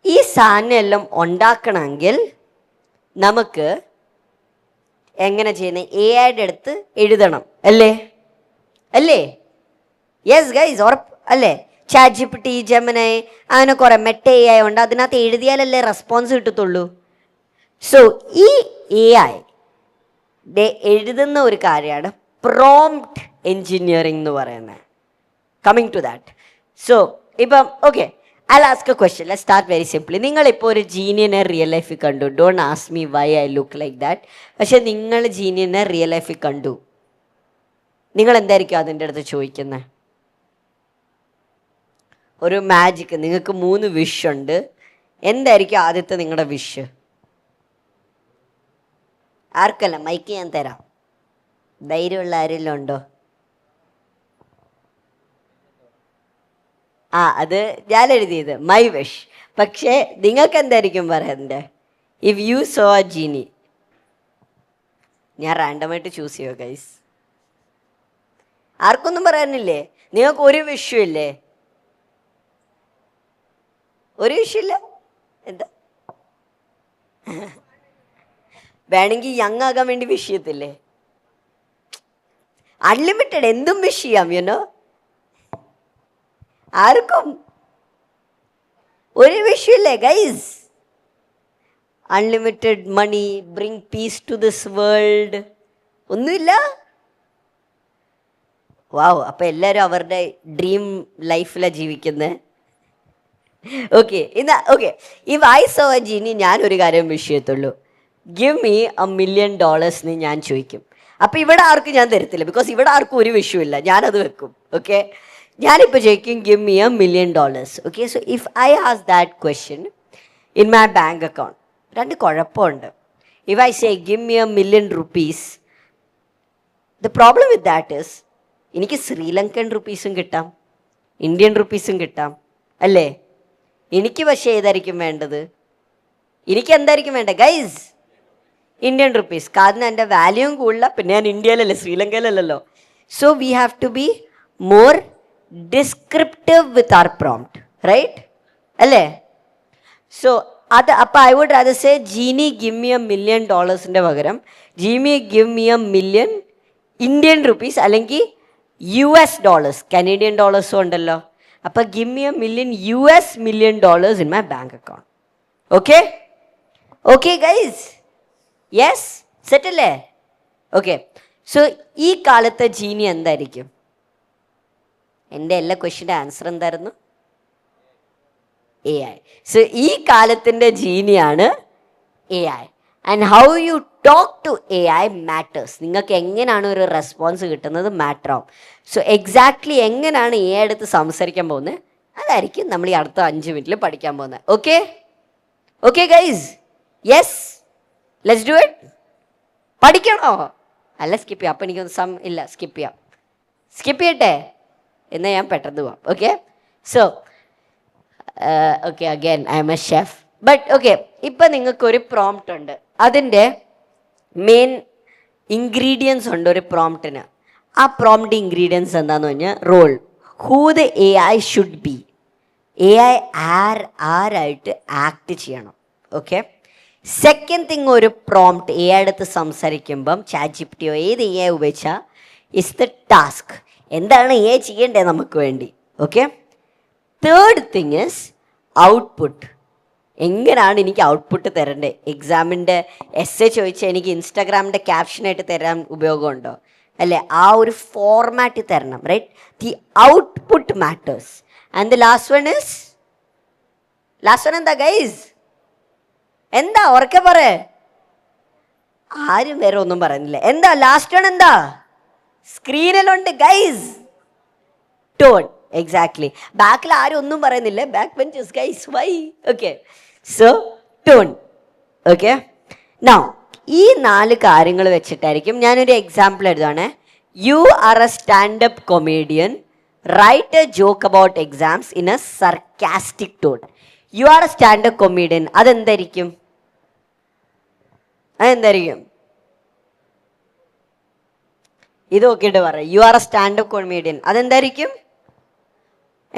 ഈ സാധനം എല്ലാം ഉണ്ടാക്കണമെങ്കിൽ നമുക്ക് എങ്ങനെ ചെയ്യുന്നത്? AI അടുത്ത് എഴുതണം അല്ലേ? അല്ലേ? യെസ് ഗൈസ്, ഉറപ്പ് അല്ലേ? ChatGPT, Gemini അങ്ങനെ കുറേ മെറ്റ AI ഉണ്ട്, അതിനകത്ത് എഴുതിയാലല്ലേ റെസ്പോൺസ് കിട്ടത്തുള്ളൂ. സോ ഈ AI എഴുതുന്ന ഒരു കാര്യമാണ് പ്രോംപ്റ്റ് എൻജിനീയറിംഗ് എന്ന് പറയുന്നത്. Coming to that. സോ ഇപ്പം okay, I ask a question. Let's start very simply. നിങ്ങളിപ്പോൾ ഒരു ജീനിയനെ റിയൽ ലൈഫിൽ കണ്ടു. Don't ask me why I look like that. പക്ഷെ നിങ്ങൾ ജീനിയനെ റിയൽ ലൈഫിൽ കണ്ടു, നിങ്ങൾ എന്തായിരിക്കും അതിൻ്റെ അടുത്ത് ചോദിക്കുന്നത്? ഒരു മാജിക്ക്, നിങ്ങൾക്ക് 3 വിഷ് ഉണ്ട്, എന്തായിരിക്കും ആദ്യത്തെ നിങ്ങളുടെ വിഷ്? ആർക്കല്ല, മൈക്ക് ഞാൻ തരാം. ധൈര്യമുള്ള ആരെല്ലാം ഉണ്ടോ? അത് ഞാൻ എഴുതിയത് മൈ വിഷ്. പക്ഷേ നിങ്ങൾക്ക് എന്തായിരിക്കും പറയുന്നത്? If you so a genie. ഞാൻ റാൻഡമായിട്ട് ചൂസ് ചെയ്യുമോ ഗൈസ്? ആർക്കൊന്നും പറയാനില്ലേ? നിങ്ങൾക്ക് ഒരു വിഷയം ഇല്ലേ? ഒരു വിഷയമില്ല? എന്താ വേണമെങ്കിൽ യങ് ആകാൻ വേണ്ടി വിഷ് ചെയ്യത്തില്ലേ? അൺലിമിറ്റഡ്, എന്തും വിഷ് ചെയ്യാം. യുനോ, ആർക്കും ഒരു വിഷയമില്ലേ guys? Unlimited money, bring peace to this world, ഒന്നുമില്ല. വാവ്, അപ്പം എല്ലാവരും അവരുടെ ഡ്രീം ലൈഫിലാണ് ജീവിക്കുന്നത്. Okay, okay, if I saw a genie, ഞാൻ ഒരു കാര്യം വിഷ് ചെയ്യത്തുള്ളൂ, ഗിവ് മീ $1 million എന്ന് ഞാൻ ചോദിക്കും. അപ്പം ഇവിടെ ആർക്കും ഞാൻ തരത്തില്ല, ബിക്കോസ് ഇവിടെ ആർക്കും ഒരു വിഷയമില്ല, ഞാനത് വെക്കും. ഓക്കെ, ഞാനിപ്പോൾ ചോദിക്കും give me $1 million. Okay, so if I ask that question in my bank account, 2 കുഴപ്പമുണ്ട്. If I say give me $1 million, the problem with that is എനിക്ക് ശ്രീലങ്കൻ റുപ്പീസും കിട്ടാം, ഇന്ത്യൻ റുപ്പീസും കിട്ടാം അല്ലേ? എനിക്ക് പക്ഷേ ഏതായിരിക്കും വേണ്ടത്? എനിക്ക് എന്തായിരിക്കും വേണ്ടത് ഗൈസ്? Indian rupees. കാരണം എൻ്റെ വാല്യൂവും കൂടില്ല, പിന്നെ ഞാൻ ഇന്ത്യയിലല്ലേ, ശ്രീലങ്കയിലല്ലല്ലോ. So we have to be more descriptive with our prompt, right അല്ലേ? സോ അത് അപ്പോൾ I would rather say genie give me $1 million പകരം genie give me $1 million Indian rupees അല്ലെങ്കിൽ US ഡോളേഴ്സ്, കനേഡിയൻ ഡോളേഴ്സും ഉണ്ടല്ലോ. അപ്പോൾ give me $1 million in my bank account. Okay okay guys, yes, set അല്ലേ? Okay, so ഈ കാലത്തെ genie എന്തായിരിക്കും? എൻ്റെ എല്ലാ ക്വസ്റ്റ്യൻ്റെ ആൻസർ എന്തായിരുന്നു? AI. സോ ഈ കാലത്തിൻ്റെ ജീനിയാണ് AI. And how you talk to AI matters. നിങ്ങൾക്ക് എങ്ങനെയാണ് ഒരു റെസ്പോൺസ് കിട്ടുന്നത് മാറ്റർ ആവും. സോ എക്സാക്ട്ലി എങ്ങനെയാണ് AI അടുത്ത് സംസാരിക്കാൻ പോകുന്നത് അതായിരിക്കും നമ്മൾ ഈ അടുത്ത 5 മിനിറ്റിൽ പഠിക്കാൻ പോകുന്നത്. Okay okay guys, yes, let's do it. പഠിക്കണോ? അല്ല സ്കിപ്പ് ചെയ്യാം. അപ്പം എനിക്കൊന്നും ഇല്ല, സ്കിപ്പ് ചെയ്യാം. സ്കിപ്പ് ചെയ്യട്ടെ എന്നാൽ ഞാൻ പെട്ടെന്ന് പോവാം. Okay, so okay, again I M A chef. But okay, ഇപ്പം നിങ്ങൾക്കൊരു പ്രോംപ്റ്റ് ഉണ്ട്, അതിൻ്റെ മെയിൻ ഇൻഗ്രീഡിയൻസ് ഉണ്ട് ഒരു പ്രോംപ്റ്റിന്. ആ പ്രോംപ്റ്റ് ഇൻഗ്രീഡിയൻസ് എന്താണെന്ന് പറഞ്ഞാൽ role, who the AI should be. AI ആരായിട്ട് ആക്ട് ചെയ്യണം. ഓക്കെ, സെക്കൻഡ് തിങ്, ഒരു പ്രോംപ്റ്റ് AI അടുത്ത് സംസാരിക്കുമ്പം ChatGPT ഏത് AI ഉപയോഗിച്ചാൽ ഇസ് ദ ടാസ്ക്, എന്താണ് AI ചെയ്യേണ്ടത് നമുക്ക് വേണ്ടി. Okay, third thing is output, എങ്ങനെയാണ് എനിക്ക് ഔട്ട്പുട്ട് തരേണ്ടത്. എക്സാമിൻ്റെ essay ചോദിച്ചാൽ എനിക്ക് ഇൻസ്റ്റാഗ്രാമിൻ്റെ ക്യാപ്ഷനായിട്ട് തരാൻ ഉപയോഗമുണ്ടോ? അല്ലേ? ആ ഒരു ഫോർമാറ്റിൽ തരണം, right? The output matters. And the last one എന്താ ഗൈസ്? എന്താ ഉറക്കെ പറയേ? ആരും വേറെ ഒന്നും പറയുന്നില്ല. എന്താ ലാസ്റ്റ് വൺ? എന്താ സ്ക്രീനിലുണ്ട് ഗൈസ്? ടോൺ. എക്സാക്ട്ലി. ബാക്കിൽ ആരും ഒന്നും പറയുന്നില്ല. Back benches guys, why? Okay, so tone. Okay, now ഈ 4 കാര്യങ്ങൾ വെച്ചിട്ടായിരിക്കും ഞാനൊരു എക്സാമ്പിൾ എഴുതുവാണ്. You are a standup comedian, write a joke about exams in a sarcastic tone. You are a standup comedian, അതെന്തായിരിക്കും? ഇത് നോക്കിയിട്ട് പറ. You are a standup comedian,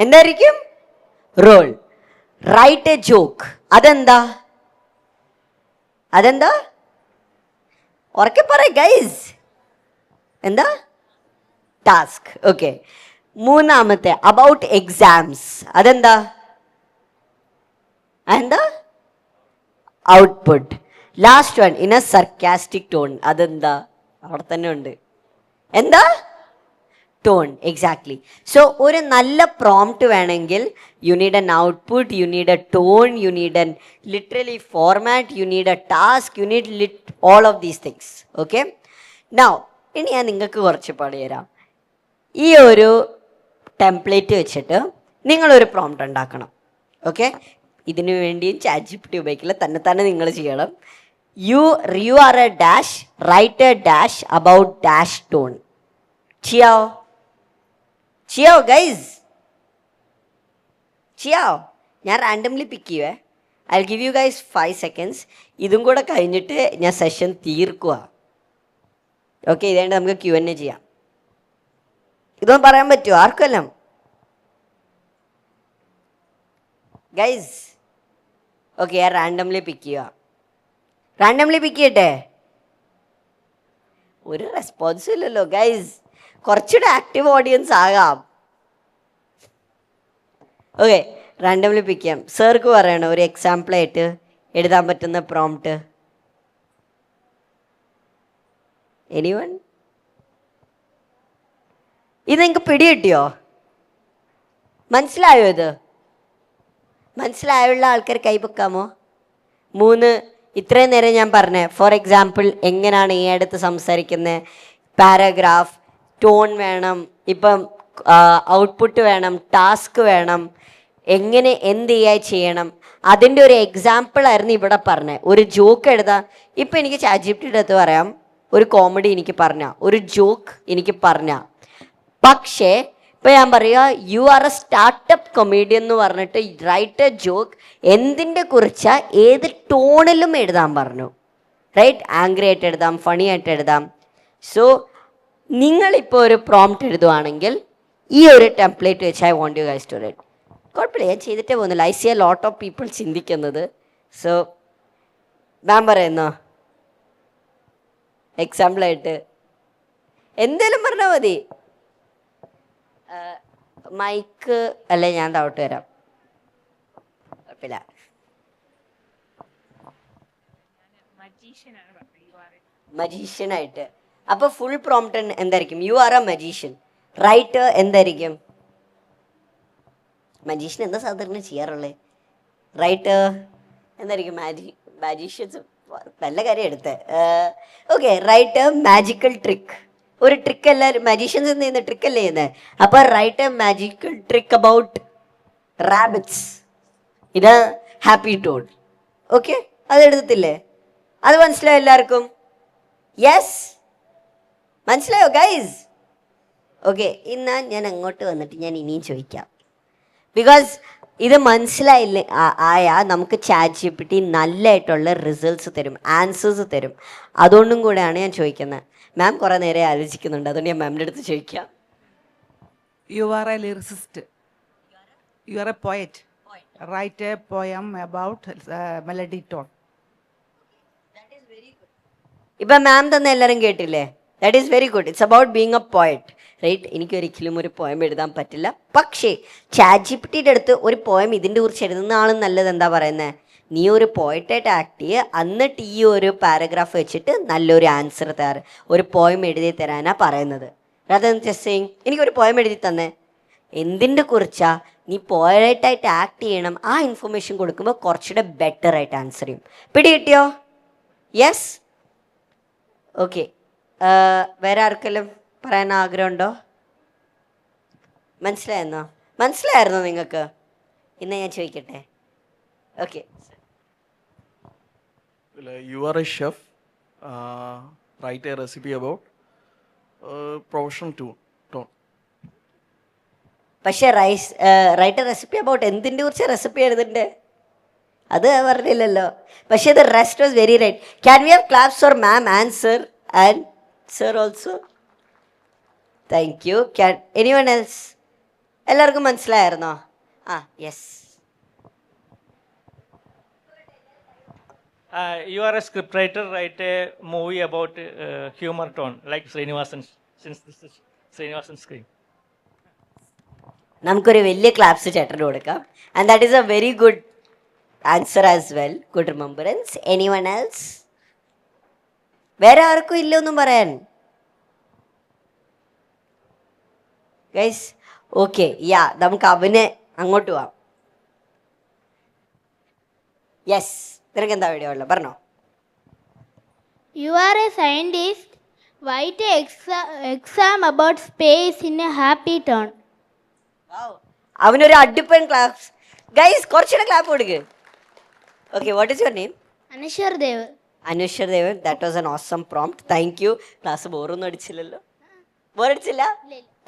എന്തായിരിക്കും? റോൾ. റൈറ്റ് എ ജോക്ക്, അതെന്താ? ഉറക്കെ പറ ഗൈസ്. എന്താ? ടാസ്ക്. ഓക്കെ, മൂന്നാമത്തെ അബൌട്ട് എക്സാംസ്, അതെന്താ? Output. Last one in a sarcastic tone, അതെന്താ? അവിടെ തന്നെ ഉണ്ട്. എന്താ? ടോൺ. എക്സാക്ട്ലി. സോ ഒരു നല്ല പ്രോംപ്റ്റ് വേണമെങ്കിൽ you need N output, you need A tone, you need N literally format, you need A task, you need all of these things. Okay, now ഇനി ഞാൻ നിങ്ങൾക്ക് കുറച്ച് പാടിത്തരാം. ഈ ഒരു ടെംപ്ലേറ്റ് വെച്ചിട്ട് നിങ്ങളൊരു പ്രോംപ്റ്റ് ഉണ്ടാക്കണം. ഓക്കെ, ഇതിനു വേണ്ടിയും ChatGPT ഉപയോഗിക്കില്ല, തന്നെ നിങ്ങൾ ചെയ്യണം. You are a dash, write a dash about dash tone. ചെയ്യാവോ ഗൈസ്? ഞാൻ റാൻഡംലി പിക്ക് ചെയ്യുവേ. I give you guys 5 seconds. ഇതും കൂടെ കഴിഞ്ഞിട്ട് ഞാൻ സെഷൻ തീർക്കുക. ഓക്കെ, ഇതേണ്ട നമുക്ക് Q&A ചെയ്യാം. ഇതൊന്നും പറയാൻ പറ്റുമോ ആർക്കെല്ലാം? ഗൈസ് ഓക്കെ, ഞാൻ റാൻഡംലി പിക്ക് ചെയ്യുക. ചെയ്യട്ടെ? ഒരു റെസ്പോൺസും ഇല്ലല്ലോ ഗൈസ്. കുറച്ചുകൂടെ ആക്റ്റീവ് ഓഡിയൻസ് ആകാം. ഓക്കെ, റാൻഡംലി പിക്ക് ചെയ്യാം. സാർക്ക് പറയണം ഒരു എക്സാമ്പിളായിട്ട് എഴുതാൻ പറ്റുന്ന പ്രോംപ്റ്റ്. എനിവൺ? ഇത് നിങ്ങൾക്ക് പിടികിട്ടിയോ? മനസ്സിലായോ? ഇത് മനസ്സിലായുള്ള ആൾക്കാർ കൈപൊക്കാമോ? 3 ഇത്രയും നേരം ഞാൻ പറഞ്ഞേ. ഫോർ എക്സാമ്പിൾ, എങ്ങനെയാണ് ഈ അടുത്ത് സംസാരിക്കുന്നത്, പാരഗ്രാഫ്, ടോൺ വേണം, ഇപ്പം ഔട്ട്പുട്ട് വേണം, ടാസ്ക് വേണം, എങ്ങനെ എന്ത് ചെയ്യണം, അതിൻ്റെ ഒരു എക്സാമ്പിളായിരുന്നു ഇവിടെ പറഞ്ഞത്. ഒരു ജോക്ക് എഴുതാം. ഇപ്പം എനിക്ക് ChatGPT അടുത്ത് പറയാം, ഒരു കോമഡി എനിക്ക് ഒരു ജോക്ക് എനിക്ക് പക്ഷേ ഇപ്പം ഞാൻ പറയുക, U are A startup comedian എന്ന് പറഞ്ഞിട്ട് റൈറ്റ് എ ജോക്ക്, എന്തിൻ്റെ കുറിച്ചാ ഏത് ടോണിലും എഴുതാൻ പറഞ്ഞു. റൈറ്റ്, ആംഗ്രി ആയിട്ട് എഴുതാം, ഫണി ആയിട്ട് എഴുതാം. സോ നിങ്ങളിപ്പോൾ ഒരു പ്രോംപ്റ്റ് എഴുതുവാണെങ്കിൽ ഈ ഒരു ടെംപ്ലേറ്റ് വെച്ച് I want you guys to write. കുഴപ്പമില്ല, ഞാൻ ചെയ്തിട്ടേ പോകുന്നില്ല. I see a lot of people ചിന്തിക്കുന്നത്. സോ മാം പറയുന്നോ എക്സാമ്പിളായിട്ട് എന്തേലും പറഞ്ഞാൽ മതി. മൈക്ക് അല്ലേ, ഞാൻ താവട്ട് വരാം. കുഴപ്പമില്ല. മജീഷ്യനായിട്ട്. അപ്പൊ ഫുൾ പ്രോംപ്റ്റ് എന്തായിരിക്കും? You are a magician. Write എന്തായിരിക്കും? മജീഷ്യൻ എന്താ സാധാരണ ചെയ്യാറുള്ളത്? റൈറ്റ് എന്തായിരിക്കും? മാജീഷ്യൻസ് നല്ല കാര്യം എടുത്ത്. Okay, write magical trick. ഒരു ട്രിക്ക് എല്ലാവരും മജീഷ്യൻസ് എന്ത് ചെയ്യുന്നത്? ട്രിക്കല്ലേ ചെയ്യുന്നത്. അപ്പൊ write a magical trick about rabbits. ഇത് ഹാപ്പി ടോൺ. ഓക്കെ, അത് എഴുതത്തില്ലേ? അത് മനസ്സിലായോ എല്ലാവർക്കും? യെസ്, മനസ്സിലായോ ഗൈസ്? ഓക്കെ, ഇന്നാ ഞാൻ അങ്ങോട്ട് വന്നിട്ട് ഞാൻ ഇനിയും ചോദിക്കാം. ബിക്കോസ് ഇത് മനസ്സിലായില്ല ആയാൽ നമുക്ക് ChatGPT നല്ലതായിട്ടുള്ള റിസൾട്ട്സ് തരും, ആൻസേഴ്സ് തരും. അതുകൊണ്ടും കൂടെയാണ് ഞാൻ ചോദിക്കുന്നത്. മാം കുറേ നേരെ ആലോചിക്കുന്നുണ്ട്, അതുകൊണ്ട് ഞാൻ മാമിൻ്റെ അടുത്ത് ചോദിക്കാം. You are a lyricist, you are a poet, write a poem about melody tone. ഇപ്പം മാം തന്നെ എല്ലാവരും കേട്ടില്ലേ? That is very good. It's about being a poet. Right, എനിക്കൊരിക്കലും ഒരു പോയം എഴുതാൻ പറ്റില്ല. പക്ഷേ ChatGPTയുടെ അടുത്ത് ഒരു പോയം ഇതിൻ്റെ കുറിച്ച് എഴുതുന്ന ആളും നല്ലത് എന്താ പറയുന്നത്? നീ ഒരു പോയറ്റായിട്ട് ആക്ട് ചെയ്യുക, എന്നിട്ട് ഈ ഒരു പാരഗ്രാഫ് വെച്ചിട്ട് നല്ലൊരു ആൻസർ ഒരു പോയം എഴുതി തരാനാണ് പറയുന്നത്. rather than just saying എനിക്കൊരു പോയം എഴുതി തന്നെ. എന്തിൻ്റെ കുറിച്ചാ? നീ പോയറ്റായിട്ട് ആക്ട് ചെയ്യണം. ആ ഇൻഫർമേഷൻ കൊടുക്കുമ്പോൾ കുറച്ചുകൂടെ ബെറ്റർ ആയിട്ട് ആൻസർ ചെയ്യും. പിടി കിട്ടിയോ? യെസ്. ഓക്കെ, വേറെ ആർക്കെങ്കിലും പറയാൻ ആഗ്രഹമുണ്ടോ? മനസ്സിലായിരുന്നോ നിങ്ങൾക്ക്? ഇന്ന് ഞാൻ ചോദിക്കട്ടെ. Okay, You are a chef. Write a recipe about professional tone. പക്ഷേ റൈറ്റ് റെസിപ്പി അബൌട്ട് എന്തിൻ്റെ കുറിച്ച് റെസിപ്പി എഴുതണ്ടേ? അത് പറഞ്ഞില്ലല്ലോ. പക്ഷേ the rest was very right. Can we have claps for ma'am and sir and sir also? Thank you. Can anyone else? എല്ലാവർക്കും മനസ്സിലായിരുന്നോ? Yes. You are a scriptwriter, write a movie about humor tone, like Srinivasan, since this is Srinivasan screen. നമുക്കൊരു വലിയ claps ചേട്ടന് കൊടുക്കാം. And that is a very good answer as well. Good remembrance. Anyone else? വേറെ ആർക്കും ഇല്ലൊന്നും പറയാൻ? Guys okay, യാ, നമുക്ക് അവന് അങ്ങോട്ട് പോവാം. യെസ്, നിനക്ക് എന്താ വീഡിയോ ഉള്ളത് പറഞ്ഞോ. You are a scientist. Write a exam about space in a happy tone. അവനൊരു അടിപ്പൻ ക്ലാപ്സ്. ഗൈസ് കുറച്ചുകൂടെ ക്ലാപ്പ് കൊടുക്ക്. Okay, what is your name? Anushar Dev. Anushwar Devan. That was an awesome prompt. Thank you. Class ബോറൊന്നും അടിച്ചില്ലല്ലോ? ബോറടിച്ചില്ല?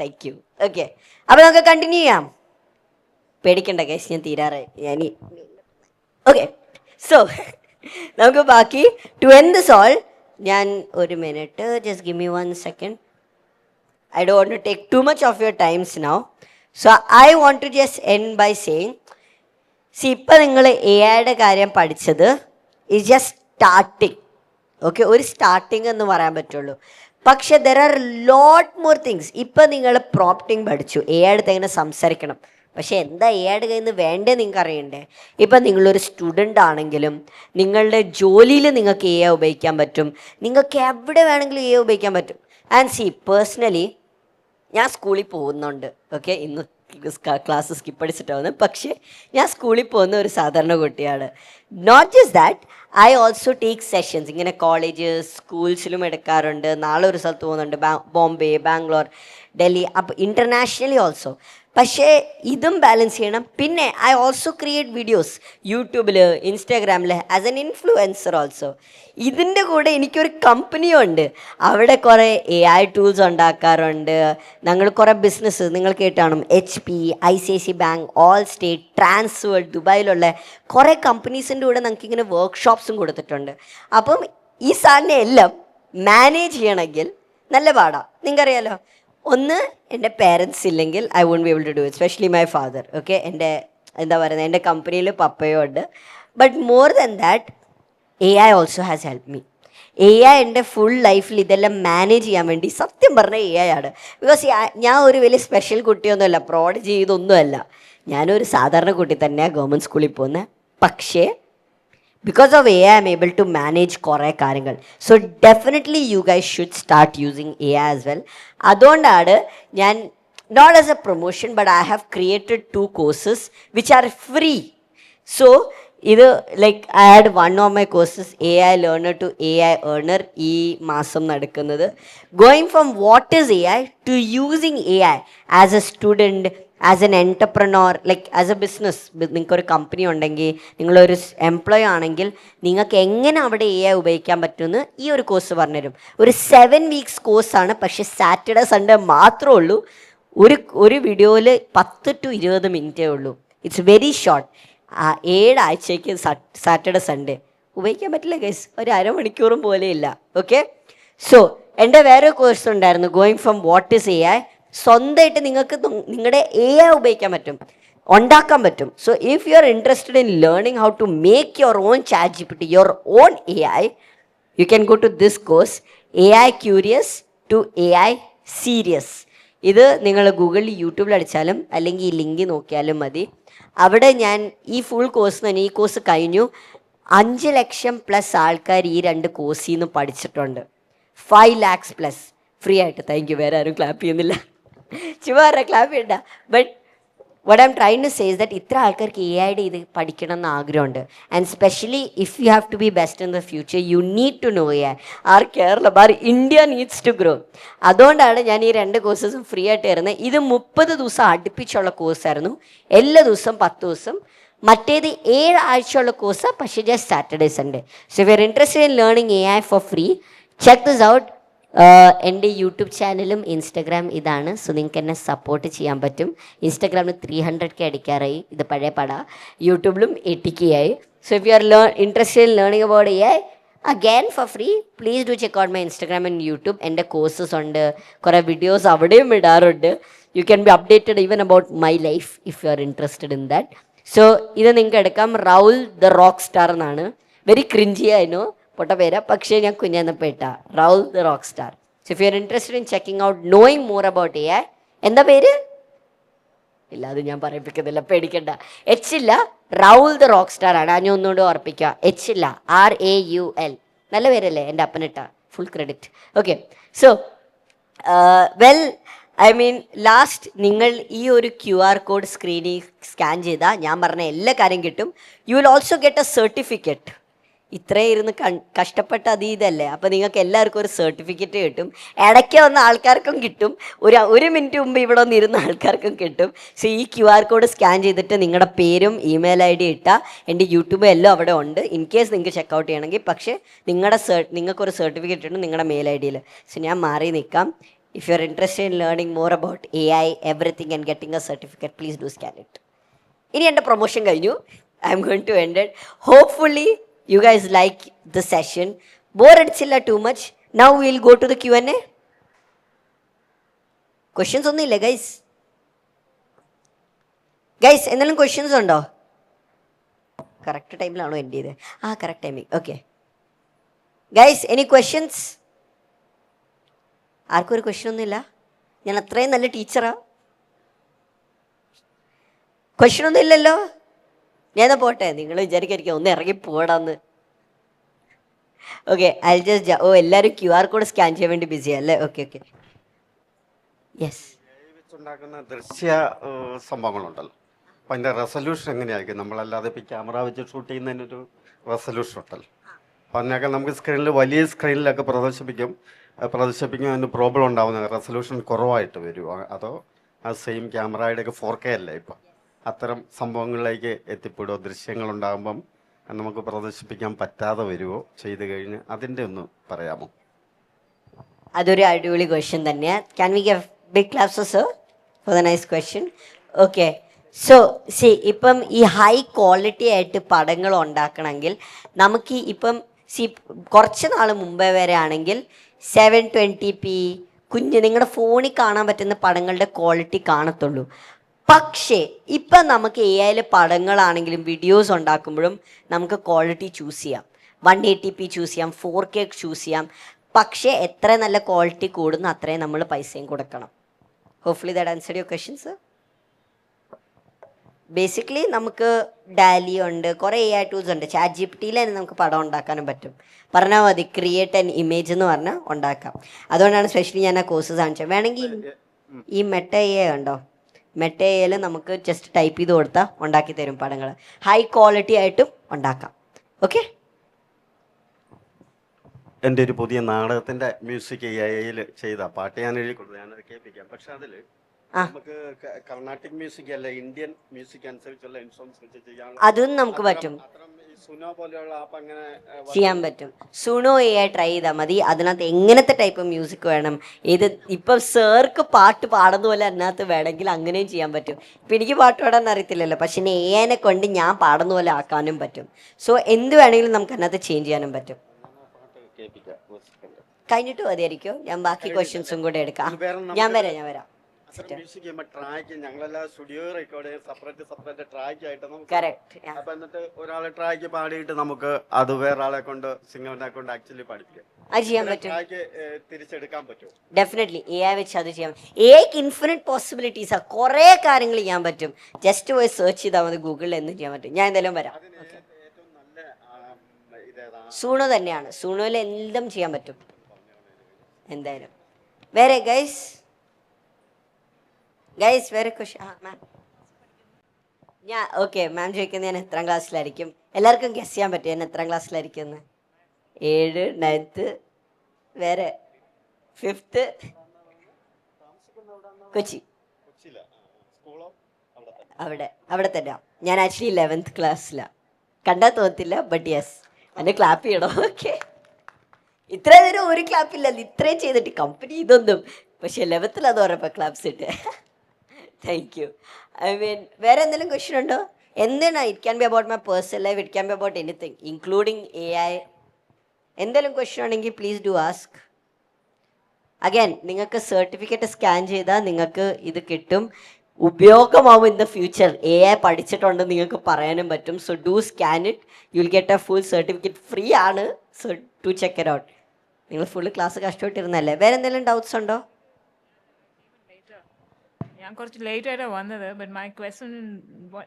Thank you. Okay, അപ്പോൾ നമുക്ക് continue ചെയ്യാം. പേടിക്കണ്ട ഗൈസ്, ഞാൻ തീരാറായി. ഓക്കെ, സോ നമുക്ക് ബാക്കി ടു എൻഡ് ദിസ് ഓൾ. ഞാൻ ഒരു minute, just give me 1 second. I don't want to take too much of your times now. So I want to just end by saying, see, ഇപ്പം നിങ്ങൾ A ഐയുടെ കാര്യം പഠിച്ചത് is just starting. Okay, ഒരു starting എന്ന് പറയാൻ പറ്റുള്ളൂ. പക്ഷെ there are lot more things. ഇപ്പം നിങ്ങൾ പ്രോംപ്റ്റിംഗ് പഠിച്ചു, എ ഐ അടുത്ത് എങ്ങനെ സംസാരിക്കണം. പക്ഷേ എന്താ എ ഐയുടെ കയ്യിൽ നിന്ന് വേണ്ടേ നിങ്ങൾക്ക് അറിയണ്ടേ? ഇപ്പം നിങ്ങളൊരു സ്റ്റുഡൻ്റ് ആണെങ്കിലും നിങ്ങളുടെ ജോലിയിൽ നിങ്ങൾക്ക് എ ഐ ഉപയോഗിക്കാൻ പറ്റും. നിങ്ങൾക്ക് എവിടെ വേണമെങ്കിലും എ ഐ ഉപയോഗിക്കാൻ പറ്റും. ആൻഡ് സി, പേഴ്സണലി ഞാൻ സ്കൂളിൽ പോകുന്നുണ്ട്. ഓക്കെ, ഇന്ന് ക്ലാസ് സ്കിപ്പ് അടിച്ചിട്ടാവുന്നു. പക്ഷേ ഞാൻ സ്കൂളിൽ പോകുന്ന ഒരു സാധാരണ കുട്ടിയാണ്. Not just that, I also take sessions. ഇങ്ങനെ കോളേജ് സ്കൂൾസിലും എടുക്കാറുണ്ട്. നാളെ ഒരു സ്ഥലത്ത് പോകുന്നുണ്ട്, ബോംബെ, ബാംഗ്ലൂർ, ഡൽഹി, അപ്പോൾ ഇൻ്റർനാഷണലി ഓൾസോ. പക്ഷേ ഇതും ബാലൻസ് ചെയ്യണം. പിന്നെ ഐ ഓൾസോ ക്രിയേറ്റ് വീഡിയോസ് യൂട്യൂബിൽ, ഇൻസ്റ്റാഗ്രാമിൽ ആസ് എൻ ഇൻഫ്ലുവൻസർ ഓൾസോ. ഇതിൻ്റെ കൂടെ എനിക്കൊരു കമ്പനിയും ഉണ്ട്. അവിടെ കുറേ എ ഐ ടൂൾസ് ഉണ്ടാക്കാറുണ്ട്. ഞങ്ങൾ കുറേ ബിസിനസ് നിങ്ങൾ കേട്ടാണ്, HP, ICICI bank, Allstate, Transworld, ദുബായിലുള്ള കുറേ കമ്പനീസിൻ്റെ കൂടെ നമുക്കിങ്ങനെ വർക്ക്ഷോപ്സും കൊടുത്തിട്ടുണ്ട്. അപ്പം ഈ സാധനം എല്ലാം മാനേജ് ചെയ്യണമെങ്കിൽ നല്ല പാടാണ്. നിങ്ങൾക്കറിയാലോ, ഒന്ന് എൻ്റെ പേരൻസ് ഇല്ലെങ്കിൽ I won't be able to do it, specially my father. Okay, എൻ്റെ എന്താ പറയുന്നത്, എൻ്റെ കമ്പനിയിൽ പപ്പയും ഉണ്ട്. But more than that, A I also has help me. A I എൻ്റെ ഫുൾ ലൈഫിൽ ഇതെല്ലാം മാനേജ് ചെയ്യാൻ വേണ്ടി സത്യം പറഞ്ഞ എ ഐ ആണ്. ബിക്കോസ് ഞാൻ ഒരു വലിയ സ്പെഷ്യൽ കുട്ടിയൊന്നുമല്ല, പ്രോഡ് ചെയ്തൊന്നുമല്ല. ഞാനൊരു സാധാരണ കുട്ടി തന്നെയാണ് ഗവൺമെൻറ് സ്കൂളിൽ പോകുന്നത്. പക്ഷേ because of AI, I'm able to manage കുറേ കാര്യങ്ങൾ. So definitely you guys should start using AI as well. അതുകൊണ്ടാണ് ഞാൻ, not as a promotion, but I have created 2 courses which are free. So ഇത് like I had one of my courses, AI learner to AI earner, ഈ മാസം നടക്കുന്നത്. Going from what is AI to using AI as a student, as an entrepreneur, like as a business. നിങ്ങൾക്കൊരു company ഉണ്ടെങ്കിൽ, നിങ്ങളൊരു employee ആണെങ്കിൽ നിങ്ങൾക്ക് എങ്ങനെ അവിടെ AI ഉപയോഗിക്കാൻ പറ്റുമെന്ന് ഈ ഒരു കോഴ്സ് പറഞ്ഞുതരും. ഒരു 7 weeks കോഴ്സാണ്. പക്ഷേ സാറ്റർഡേ സൺഡേ മാത്രമേ ഉള്ളൂ. ഒരു വീഡിയോയിൽ 10 to 20 മിനിറ്റേ ഉള്ളൂ. It's very short. 7 ആഴ്ചയ്ക്ക് സാറ്റർഡേ സൺഡേ ഉപയോഗിക്കാൻ പറ്റില്ല ഗൈസ്, ഒരു അരമണിക്കൂറും പോലെയില്ല. ഓക്കെ, സോ എൻ്റെ വേറെ കോഴ്സ് ഉണ്ടായിരുന്നു, going from what is AI. സ്വന്തമായിട്ട് നിങ്ങൾക്ക് നിങ്ങളുടെ AI ഉപയോഗിക്കാൻ പറ്റും, ഉണ്ടാക്കാൻ പറ്റും. So if you are interested in learning how to make your own ChatGPT, your own AI, you can go to this course, AI curious to AI serious. ഇത് നിങ്ങൾ ഗൂഗിളിൽ യൂട്യൂബിൽ അടിച്ചാലും അല്ലെങ്കിൽ ഈ ലിങ്ക് നോക്കിയാലും മതി. അവിടെ ഞാൻ ഈ ഫുൾ കോഴ്സ് തന്നെ, ഈ കോഴ്സ് കഴിഞ്ഞു 5 ലക്ഷം പ്ലസ് ആൾക്കാർ ഈ 2 കോഴ്സിൽ നിന്ന് പഠിച്ചിട്ടുണ്ട്. 5 lakhs പ്ലസ് ഫ്രീ ആയിട്ട്. Thank you. വേറെ ആരും ക്ലാപ്പ് ചെയ്യുന്നില്ല, ചുമ്മാ ക്ലാപ്പ് ചെയ്യണ്ട. But what I'm trying to say is that ഇത്ര ആൾക്കാർക്ക് എ ഐയുടെ ഇത് പഠിക്കണം എന്ന് ആഗ്രഹമുണ്ട്. And specially if you have to be best in the future you need to know A I. Our Keralam our India needs to grow. അതുകൊണ്ടാണ് ഞാൻ ഈ 2 കോഴ്സസും ഫ്രീ ആയിട്ട് തരുന്നത്. ഇത് 30 ദിവസം അടുപ്പിച്ചുള്ള കോഴ്സായിരുന്നു, എല്ലാ ദിവസവും 10 ദിവസം. മറ്റേത് 7 ആഴ്ചയുള്ള കോഴ്സാണ്, പക്ഷേ just Saturday Sunday. So if you are interested in learning A I four free, check this out. എൻ്റെ യൂട്യൂബ് ചാനലും ഇൻസ്റ്റഗ്രാം ഇതാണ്. സോ നിങ്ങൾക്ക് എന്നെ സപ്പോർട്ട് ചെയ്യാൻ പറ്റും. ഇൻസ്റ്റഗ്രാമിൽ 300K അടിക്കാറായി, ഇത് പഴയ പട. യൂട്യൂബിലും 80K ആയി. So if you are interested in learning about A I again for free, please do check out my Instagram and YouTube. എൻ്റെ കോഴ്സസ് ഉണ്ട്, കുറേ വീഡിയോസ് അവിടെയും ഇടാറുണ്ട്. You can be updated even about my life if you are interested in that. So ഇത് നിങ്ങൾക്ക് എടുക്കാം. Raul the rock star എന്നാണ്. Very cringy ആയിരുന്നു പൊട്ട പേര, പക്ഷേ ഞാൻ കുഞ്ഞന്നപ്പേട്ട. Raul the rock star. So if you are interested in checking out knowing more about A I, എന്താ പേര്? ഇല്ല, അത് ഞാൻ പറയിപ്പിക്കുന്നില്ല, പേടിക്കണ്ട. എച്ച് ഇല്ല, റൗൾ ദ റോക്ക് സ്റ്റാർ ആണ്. ഞാൻ ഒന്നുകൂടെ ഓർപ്പിക്കുക, എച്ച് ഇല്ല, RAUL. നല്ല പേരല്ലേ, എൻ്റെ അപ്പനിട്ട. Full credit. Okay. So well, I mean last നിങ്ങൾ ഈ ഒരു QR കോഡ് സ്ക്രീനിൽ സ്കാൻ ചെയ്താൽ ഞാൻ പറഞ്ഞ എല്ലാ കാര്യം കിട്ടും. You will also get A certificate. ഇത്രയും ഇരുന്ന് കഷ്ടപ്പെട്ട ഇതല്ലേ, അപ്പോൾ നിങ്ങൾക്ക് എല്ലാവർക്കും ഒരു സർട്ടിഫിക്കറ്റ് കിട്ടും. ഇടയ്ക്ക് വന്ന ആൾക്കാർക്കും കിട്ടും, ഒരു മിനിറ്റ് മുമ്പ് ഇവിടെ വന്ന് ഇരുന്ന ആൾക്കാർക്കും കിട്ടും. സോ ഈ QR കോഡ് സ്കാൻ ചെയ്തിട്ട് നിങ്ങളുടെ പേരും ഇമെയിൽ ID ഇട്ടാൽ എൻ്റെ യൂട്യൂബ് എല്ലാം അവിടെ ഉണ്ട്. ഇൻ കേസ് നിങ്ങൾക്ക് ചെക്കൗട്ട് ചെയ്യണമെങ്കിൽ. പക്ഷേ നിങ്ങൾക്കൊരു സർട്ടിഫിക്കറ്റ് ഉണ്ട് നിങ്ങളുടെ മെയിൽ ID-യിൽ. സോ ഞാൻ മാറി നിൽക്കാം. If you are interested in learning more about AI everything and getting a certificate, please do scan it. ഇനി എൻ്റെ പ്രൊമോഷൻ കഴിഞ്ഞു. I am going to end it. Hopefully you guys like the session. Bore അടിച്ചില്ല too much. Now we'll go to the Q&A. Questions ഒന്നുമില്ലേ guys? എന്തെങ്കിലും questions ഉണ്ടോ? Correct ടൈമിലാണോ എൻ്റെ ചെയ്തത്? Correct timing. Okay guys, any questions? ആർക്കും ഒരു question ഒന്നുമില്ല? ഞാൻ അത്രയും നല്ല ടീച്ചറാ. ക്വസ്റ്റ്യൻ ഒന്നും ഇല്ലല്ലോ? ഞാൻ പോട്ടെ, നിങ്ങൾ വിചാരിക്കായിരിക്കും ഒന്ന് ഇറങ്ങി പോടാന്ന്. ഓക്കെ, ഐ ജസ്റ്റ് എല്ലാവരും QR കോഡ് സ്കാൻ ചെയ്യാൻ വേണ്ടി ബിസിയാ അല്ലേ? ഓക്കെ. യെസ്. വെച്ചുണ്ടാക്കുന്ന ദൃശ്യ സംഭവങ്ങളുണ്ടല്ലോ, അപ്പം അതിൻ്റെ റെസൊല്യൂഷൻ എങ്ങനെയായിരിക്കും? നമ്മളല്ലാതെ ഇപ്പോൾ ക്യാമറ വെച്ച് ഷൂട്ട് ചെയ്യുന്നതിനൊരു റെസൊല്യൂഷൻ ഉണ്ടല്ലോ, അപ്പം അതിനൊക്കെ നമുക്ക് സ്ക്രീനിൽ, വലിയ സ്ക്രീനിലൊക്കെ പ്രദർശിപ്പിക്കുമ്പോൾ അതിന് പ്രോബ്ലം ഉണ്ടാവുന്ന റെസൊല്യൂഷൻ കുറവായിട്ട് വരുമോ? അതോ ആ സെയിം ക്യാമറയുടെയൊക്കെ 4K അല്ലേ ഇപ്പം? അത്തരം സംഭവങ്ങളിലേക്ക് എത്തിപ്പെടുമോ? ദൃശ്യങ്ങളുണ്ടാകുമ്പം നമുക്ക് പ്രദർശിപ്പിക്കാൻ പറ്റാതെ വരുമോ ചെയ്ത് കഴിഞ്ഞ്? അതിൻ്റെ ഒന്ന് പറയാമോ? അതൊരു അടിപൊളി ക്വസ്റ്റ്യൻ തന്നെയാണ്. Can we give big claps sir for the nice question? Okay. So ഇപ്പം ഈ ഹൈ ക്വാളിറ്റി ആയിട്ട് പടങ്ങൾ ഉണ്ടാക്കണമെങ്കിൽ നമുക്ക് ഇപ്പം കുറച്ച് നാൾ മുമ്പേ വരെ ആണെങ്കിൽ 720p നിങ്ങളുടെ ഫോണിൽ കാണാൻ പറ്റുന്ന പടങ്ങളുടെ ക്വാളിറ്റി കാണത്തുള്ളൂ. പക്ഷേ ഇപ്പം നമുക്ക് AI പടങ്ങളാണെങ്കിലും വീഡിയോസ് ഉണ്ടാക്കുമ്പോഴും നമുക്ക് ക്വാളിറ്റി ചൂസ് ചെയ്യാം. 180p ചൂസ് ചെയ്യാം, 4K ചൂസ് ചെയ്യാം. പക്ഷേ എത്ര നല്ല ക്വാളിറ്റി കൂടുന്നു അത്രയും നമ്മൾ പൈസയും കൊടുക്കണം. Hopefully that answered your questions. Basically നമുക്ക് ഡാലി ഉണ്ട്, കുറേ AI ടൂൾസ് ഉണ്ട്. ChatGPT-യിൽ തന്നെ നമുക്ക് പടം ഉണ്ടാക്കാനും പറ്റും. പറഞ്ഞാൽ മതി, ക്രിയേറ്റ് ആൻ ഇമേജ് എന്ന് പറഞ്ഞാൽ ഉണ്ടാക്കാം. അതുകൊണ്ടാണ് സ്പെഷ്യലി ഞാൻ ആ കോഴ്സ് കാണിച്ചത്. വേണമെങ്കിൽ ഈ മെറ്റ AI ഉണ്ടോ, മെറ്റ AI നമുക്ക് ജസ്റ്റ് ടൈപ്പ് ചെയ്ത് കൊടുത്താൽ ഉണ്ടാക്കി തരും പടങ്ങൾ. ഹൈ ക്വാളിറ്റി ആയിട്ടും ഉണ്ടാക്കാം. ഓക്കെ. എൻ്റെ ഒരു പുതിയ നാടകത്തിൻ്റെ മ്യൂസിക് AI-യിൽ ചെയ്ത പാട്ട് ഞാൻ എഴുതി കൊടുത്തു, ഞാനത് കേൾപ്പിക്കാം. പക്ഷെ അതിൽ നമുക്ക് കർണാട്ടിക് മ്യൂസിക് അല്ല, ഇന്ത്യൻ മ്യൂസിക് അനുസരിച്ചുള്ള ഇൻസ്ട്രുമെന്റ്സ് വെച്ച് ചെയ്യാൻ അതും നമുക്ക് പറ്റും. സുനോ പോലെയുള്ള ആപ്പ് അങ്ങനെ ചെയ്യാൻ പറ്റും. സുനോ AI ട്രൈ ചെയ്താൽ മതി. അതിനകത്ത് എങ്ങനത്തെ ടൈപ്പ് മ്യൂസിക് വേണം, ഏത് ഇപ്പം സാർക്ക് പാട്ട് പാടുന്ന പോലെ അതിനകത്ത് വേണമെങ്കിൽ അങ്ങനെയും ചെയ്യാൻ പറ്റും. ഇപ്പം എനിക്ക് പാട്ട് പാടാൻ അറിയത്തില്ലല്ലോ, പക്ഷേ AI-നെ കൊണ്ട് ഞാൻ പാടുന്ന പോലെ ആക്കാനും പറ്റും. സോ എന്ത് വേണമെങ്കിലും നമുക്ക് അതിനകത്ത് ചേഞ്ച് ചെയ്യാനും പറ്റും. കഴിഞ്ഞിട്ട് മതിയായിരിക്കും, ഞാൻ ബാക്കി ക്വസ്റ്റ്യൻസും കൂടെ എടുക്കാം. ഞാൻ വരാം. മ്യൂസിക് ചെയ്യുമ്പോൾ ട്രാക്ക് ഞങ്ങളെല്ലാം സ്റ്റുഡിയോ റെക്കോർഡ് ചെയ്യാൻ സെപ്പറേറ്റ് ട്രാക്ക് ആയിട്ട് നമുക്ക്. കറക്റ്റ്. അപ്പൊ എന്നിട്ട് ഒരാളെ ട്രാക്ക് പാടിയിട്ട് നമുക്ക് അത് വേറെ ആളെ കൊണ്ട്, സിംഗറിനെ കൊണ്ട് ആക്ച്വലി പഠിപ്പിക്കാം. അത് ചെയ്യാൻ പറ്റും. ട്രാക്ക് തിരിച്ചെടുക്കാൻ പറ്റും. ഡെഫിനറ്റ്ലി AI വെച്ച് അത് ചെയ്യാം. AIക്ക് ഇൻഫിനിറ്റ് പോസിബിലിറ്റീസാ, കുറേ കാര്യങ്ങൾ ചെയ്യാൻ പറ്റും. ജസ്റ്റ് പോയി സെർച്ച് ചെയ്താൽ മതി, ഗൂഗിളിൽ എന്തും ചെയ്യാൻ പറ്റും. ഞാൻ എന്തായാലും വരാം. സൂണോ തന്നെയാണ്. സൂണോയിൽ എന്തും ചെയ്യാൻ പറ്റും എന്തായാലും. വേറെ ഗൈസ് വേറെ ക്വസ്റ്റ്യൻ? മാം ഓക്കെ മാം ചോദിക്കുന്നത് ഞാൻ എത്രാം ക്ലാസ്സിലായിരിക്കും? എല്ലാവർക്കും ഗസ് ചെയ്യാൻ പറ്റും ഞാൻ എത്രാം ക്ലാസ്സിലായിരിക്കും എന്ന്? 7, 9th, വേറെ 5th, കൊച്ചി. അവിടെ തന്നെ. ഞാൻ ആക്ച്വലി 11th ക്ലാസ്സിലാണ്. കണ്ടാൽ തോന്നത്തില്ല, ബട്ട് യെസ്. എന്നെ ക്ലാപ്പ് ചെയ്യണോ? ഓക്കെ. ഇത്ര നേരം ഒരു ക്ലാപ്പില്ല, ഇത്രയും ചെയ്തിട്ട് കമ്പനി ഇതൊന്നും. പക്ഷെ 11th അത് പറഞ്ഞപ്പോൾ ക്ലാപ്സ് ഇട്ട്. Thank you. വേറെ എന്തെങ്കിലും ക്വസ്റ്റ്യൻ ഉണ്ടോ? എന്താണ്? It can be about my personal life, it can be about anything including AI. എന്തെങ്കിലും ക്വസ്റ്റ്യൻ ആണെങ്കിൽ പ്ലീസ് ഡു ആസ്ക്. അഗൈൻ, നിങ്ങൾക്ക് സർട്ടിഫിക്കറ്റ് സ്കാൻ ചെയ്താൽ നിങ്ങൾക്ക് ഇത് കിട്ടും, ഉപയോഗമാവും ഇൻ ദ ഫ്യൂച്ചർ. AI പഠിച്ചിട്ടുണ്ടെന്ന് നിങ്ങൾക്ക് പറയാനും പറ്റും. So do scan it, you will get a full certificate. Free ആണ്. So to check it out. നിങ്ങൾ ഫുൾ ക്ലാസ് കഷ്ടപ്പെട്ടിരുന്നല്ലേ? വേറെ എന്തെങ്കിലും ഡൗട്ട്സ് ഉണ്ടോ? ഞാൻ കുറച്ച് ലേറ്റ് ആയിട്ടാണ് വന്നത്. But my question,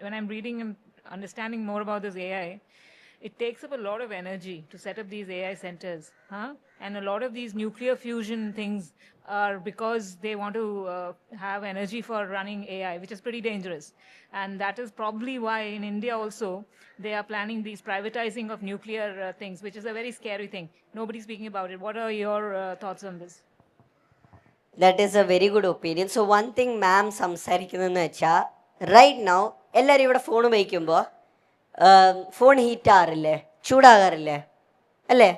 when I'm reading and understanding more about this AI, it takes up a lot of energy to set up these AI centers, and a lot of these nuclear fusion things are because they want to have energy for running AI, which is pretty dangerous. And that is probably why in India also they are planning these privatizing of nuclear things, which is a very scary thing. Nobody's speaking about it. What are your thoughts on this? That is a very good opinion. So one thing ma'am സംസാരിക്കുന്നതെന്ന് വെച്ചാൽ, right now എല്ലാവരും ഇവിടെ phone ഉപയോഗിക്കുമ്പോൾ phone ഹീറ്റാറില്ലേ, ചൂടാകാറില്ലേ അല്ലേ,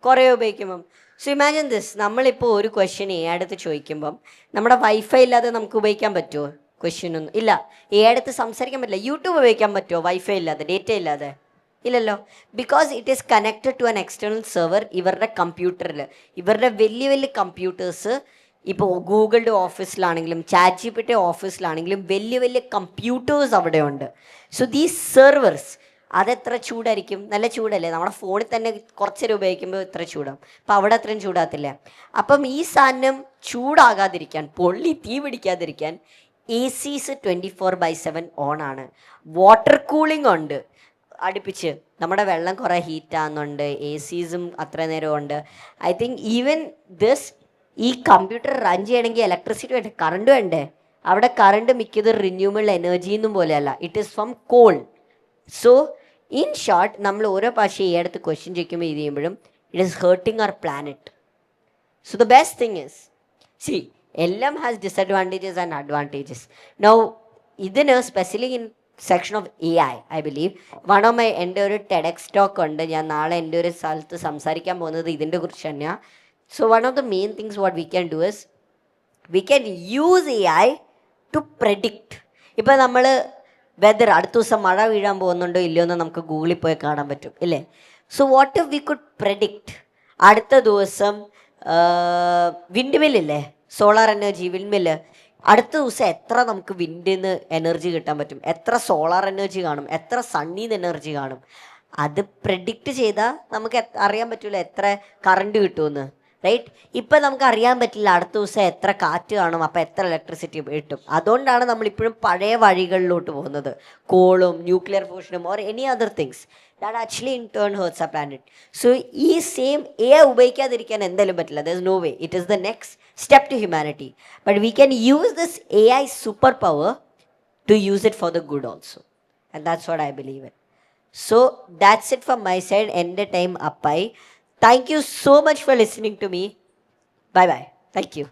കുറേ ഉപയോഗിക്കുമ്പം. So imagine this, നമ്മളിപ്പോൾ ഒരു question അടുത്ത് ചോദിക്കുമ്പം നമ്മുടെ വൈഫൈ ഇല്ലാതെ നമുക്ക് ഉപയോഗിക്കാൻ പറ്റുമോ? ക്വസ്റ്റ്യനൊന്നും ഇല്ല. അടുത്ത് സംസാരിക്കാൻ പറ്റില്ല. യൂട്യൂബ് ഉപയോഗിക്കാൻ പറ്റുമോ വൈഫൈ ഇല്ലാതെ, ഡേറ്റ ഇല്ലാതെ? ഇല്ലല്ലോ. Because it is connected to an external server. ഇവരുടെ കമ്പ്യൂട്ടറിൽ, ഇവരുടെ വലിയ വലിയ കമ്പ്യൂട്ടേഴ്സ്, ഇപ്പോൾ ഗൂഗിളുടെ ഓഫീസിലാണെങ്കിലും ChatGPT ഓഫീസിലാണെങ്കിലും വലിയ വലിയ കമ്പ്യൂട്ടേഴ്സ് അവിടെ ഉണ്ട്. സോ ദീസ് സെർവേഴ്സ്, അതെത്ര ചൂടായിരിക്കും? നല്ല ചൂടല്ലേ? നമ്മുടെ ഫോണിൽ തന്നെ കുറച്ച് നേരം ഉപയോഗിക്കുമ്പോൾ ഇത്ര ചൂടാവും. അപ്പം അവിടെ അത്രയും ചൂടാകത്തില്ല. അപ്പം ഈ സാധനം ചൂടാകാതിരിക്കാൻ, പൊള്ളി തീ പിടിക്കാതിരിക്കാൻ ACs 24/7 ഓണാണ്. വാട്ടർ കൂളിംഗ് ഉണ്ട് അടുപ്പിച്ച്. നമ്മുടെ വെള്ളം കുറേ ഹീറ്റാകുന്നുണ്ട്, ACസും അത്ര നേരം ഉണ്ട്. ഐ തിങ്ക് ഈവൻ ദിസ്, ഈ കമ്പ്യൂട്ടർ റൺ ചെയ്യണമെങ്കിൽ ഇലക്ട്രിസിറ്റി വേണ്ടേ, കറണ്ട് വേണ്ടേ? അവിടെ കറണ്ട് മിക്കത് റിന്യൂവബിൾ എനർജിന്നും പോലെയല്ല, it is from coal. So in short, നമ്മൾ ഓരോ പ്രാവശ്യം അടുത്ത് ക്വസ്റ്റ്യൻ ചോദിക്കുമ്പോൾ ഇത് ചെയ്യുമ്പോഴും it is hurting our planet. So the best thing is, see എല്ലാം has disadvantages and advantages. Now ഇതിന് specially in section of AI, I believe one of my, എൻ്റെ ഒരു TEDx ടോക്ക് ഉണ്ട്, ഞാൻ നാളെ എൻ്റെ ഒരു സ്ഥലത്ത് സംസാരിക്കാൻ പോകുന്നത് ഇതിൻ്റെ കുറിച്ച് തന്നെയാണ്. So one of the main things what we can do is we can use AI to predict. ഇപ്പം നമ്മൾ വെദർ, അടുത്ത ദിവസം മഴ വീഴാൻ പോകുന്നുണ്ടോ ഇല്ലയോ എന്ന് നമുക്ക് ഗൂഗിളിൽ പോയി കാണാൻ പറ്റും ഇല്ലേ? So what if we could predict അടുത്ത ദിവസം വിൻഡ് മില്ലില്ലേ, സോളാർ എനർജി വിൻഡ് മില്ല്, അടുത്ത ദിവസം എത്ര നമുക്ക് വിൻഡിൽ നിന്ന് എനർജി കിട്ടാൻ പറ്റും, എത്ര സോളാർ എനർജി കാണും, എത്ര സണ്ണിൽ നിന്ന് എനർജി കാണും, അത് പ്രെഡിക്റ്റ് ചെയ്താൽ നമുക്ക് അറിയാൻ പറ്റില്ല എത്ര കറണ്ട് കിട്ടുമെന്ന്. റൈറ്റ്? ഇപ്പം നമുക്ക് അറിയാൻ പറ്റില്ല അടുത്ത ദിവസം എത്ര കാറ്റ് കാണും, അപ്പോൾ എത്ര ഇലക്ട്രിസിറ്റി കിട്ടും. അതുകൊണ്ടാണ് നമ്മളിപ്പോഴും പഴയ വഴികളിലോട്ട് പോകുന്നത്, കോളും ന്യൂക്ലിയർ ഫ്യൂഷനും or any other things that actually in turn hurts a planet. So ഈ സെയിം AI ഉപയോഗിക്കാതിരിക്കാൻ എന്തായാലും പറ്റില്ല. There is no way. It is the next step to humanity. But we can use this AI super power to use it for the good also. And that's what I believe in. So that's it from my side. End the time up. Thank you so much for listening to me. Bye bye. Thank you.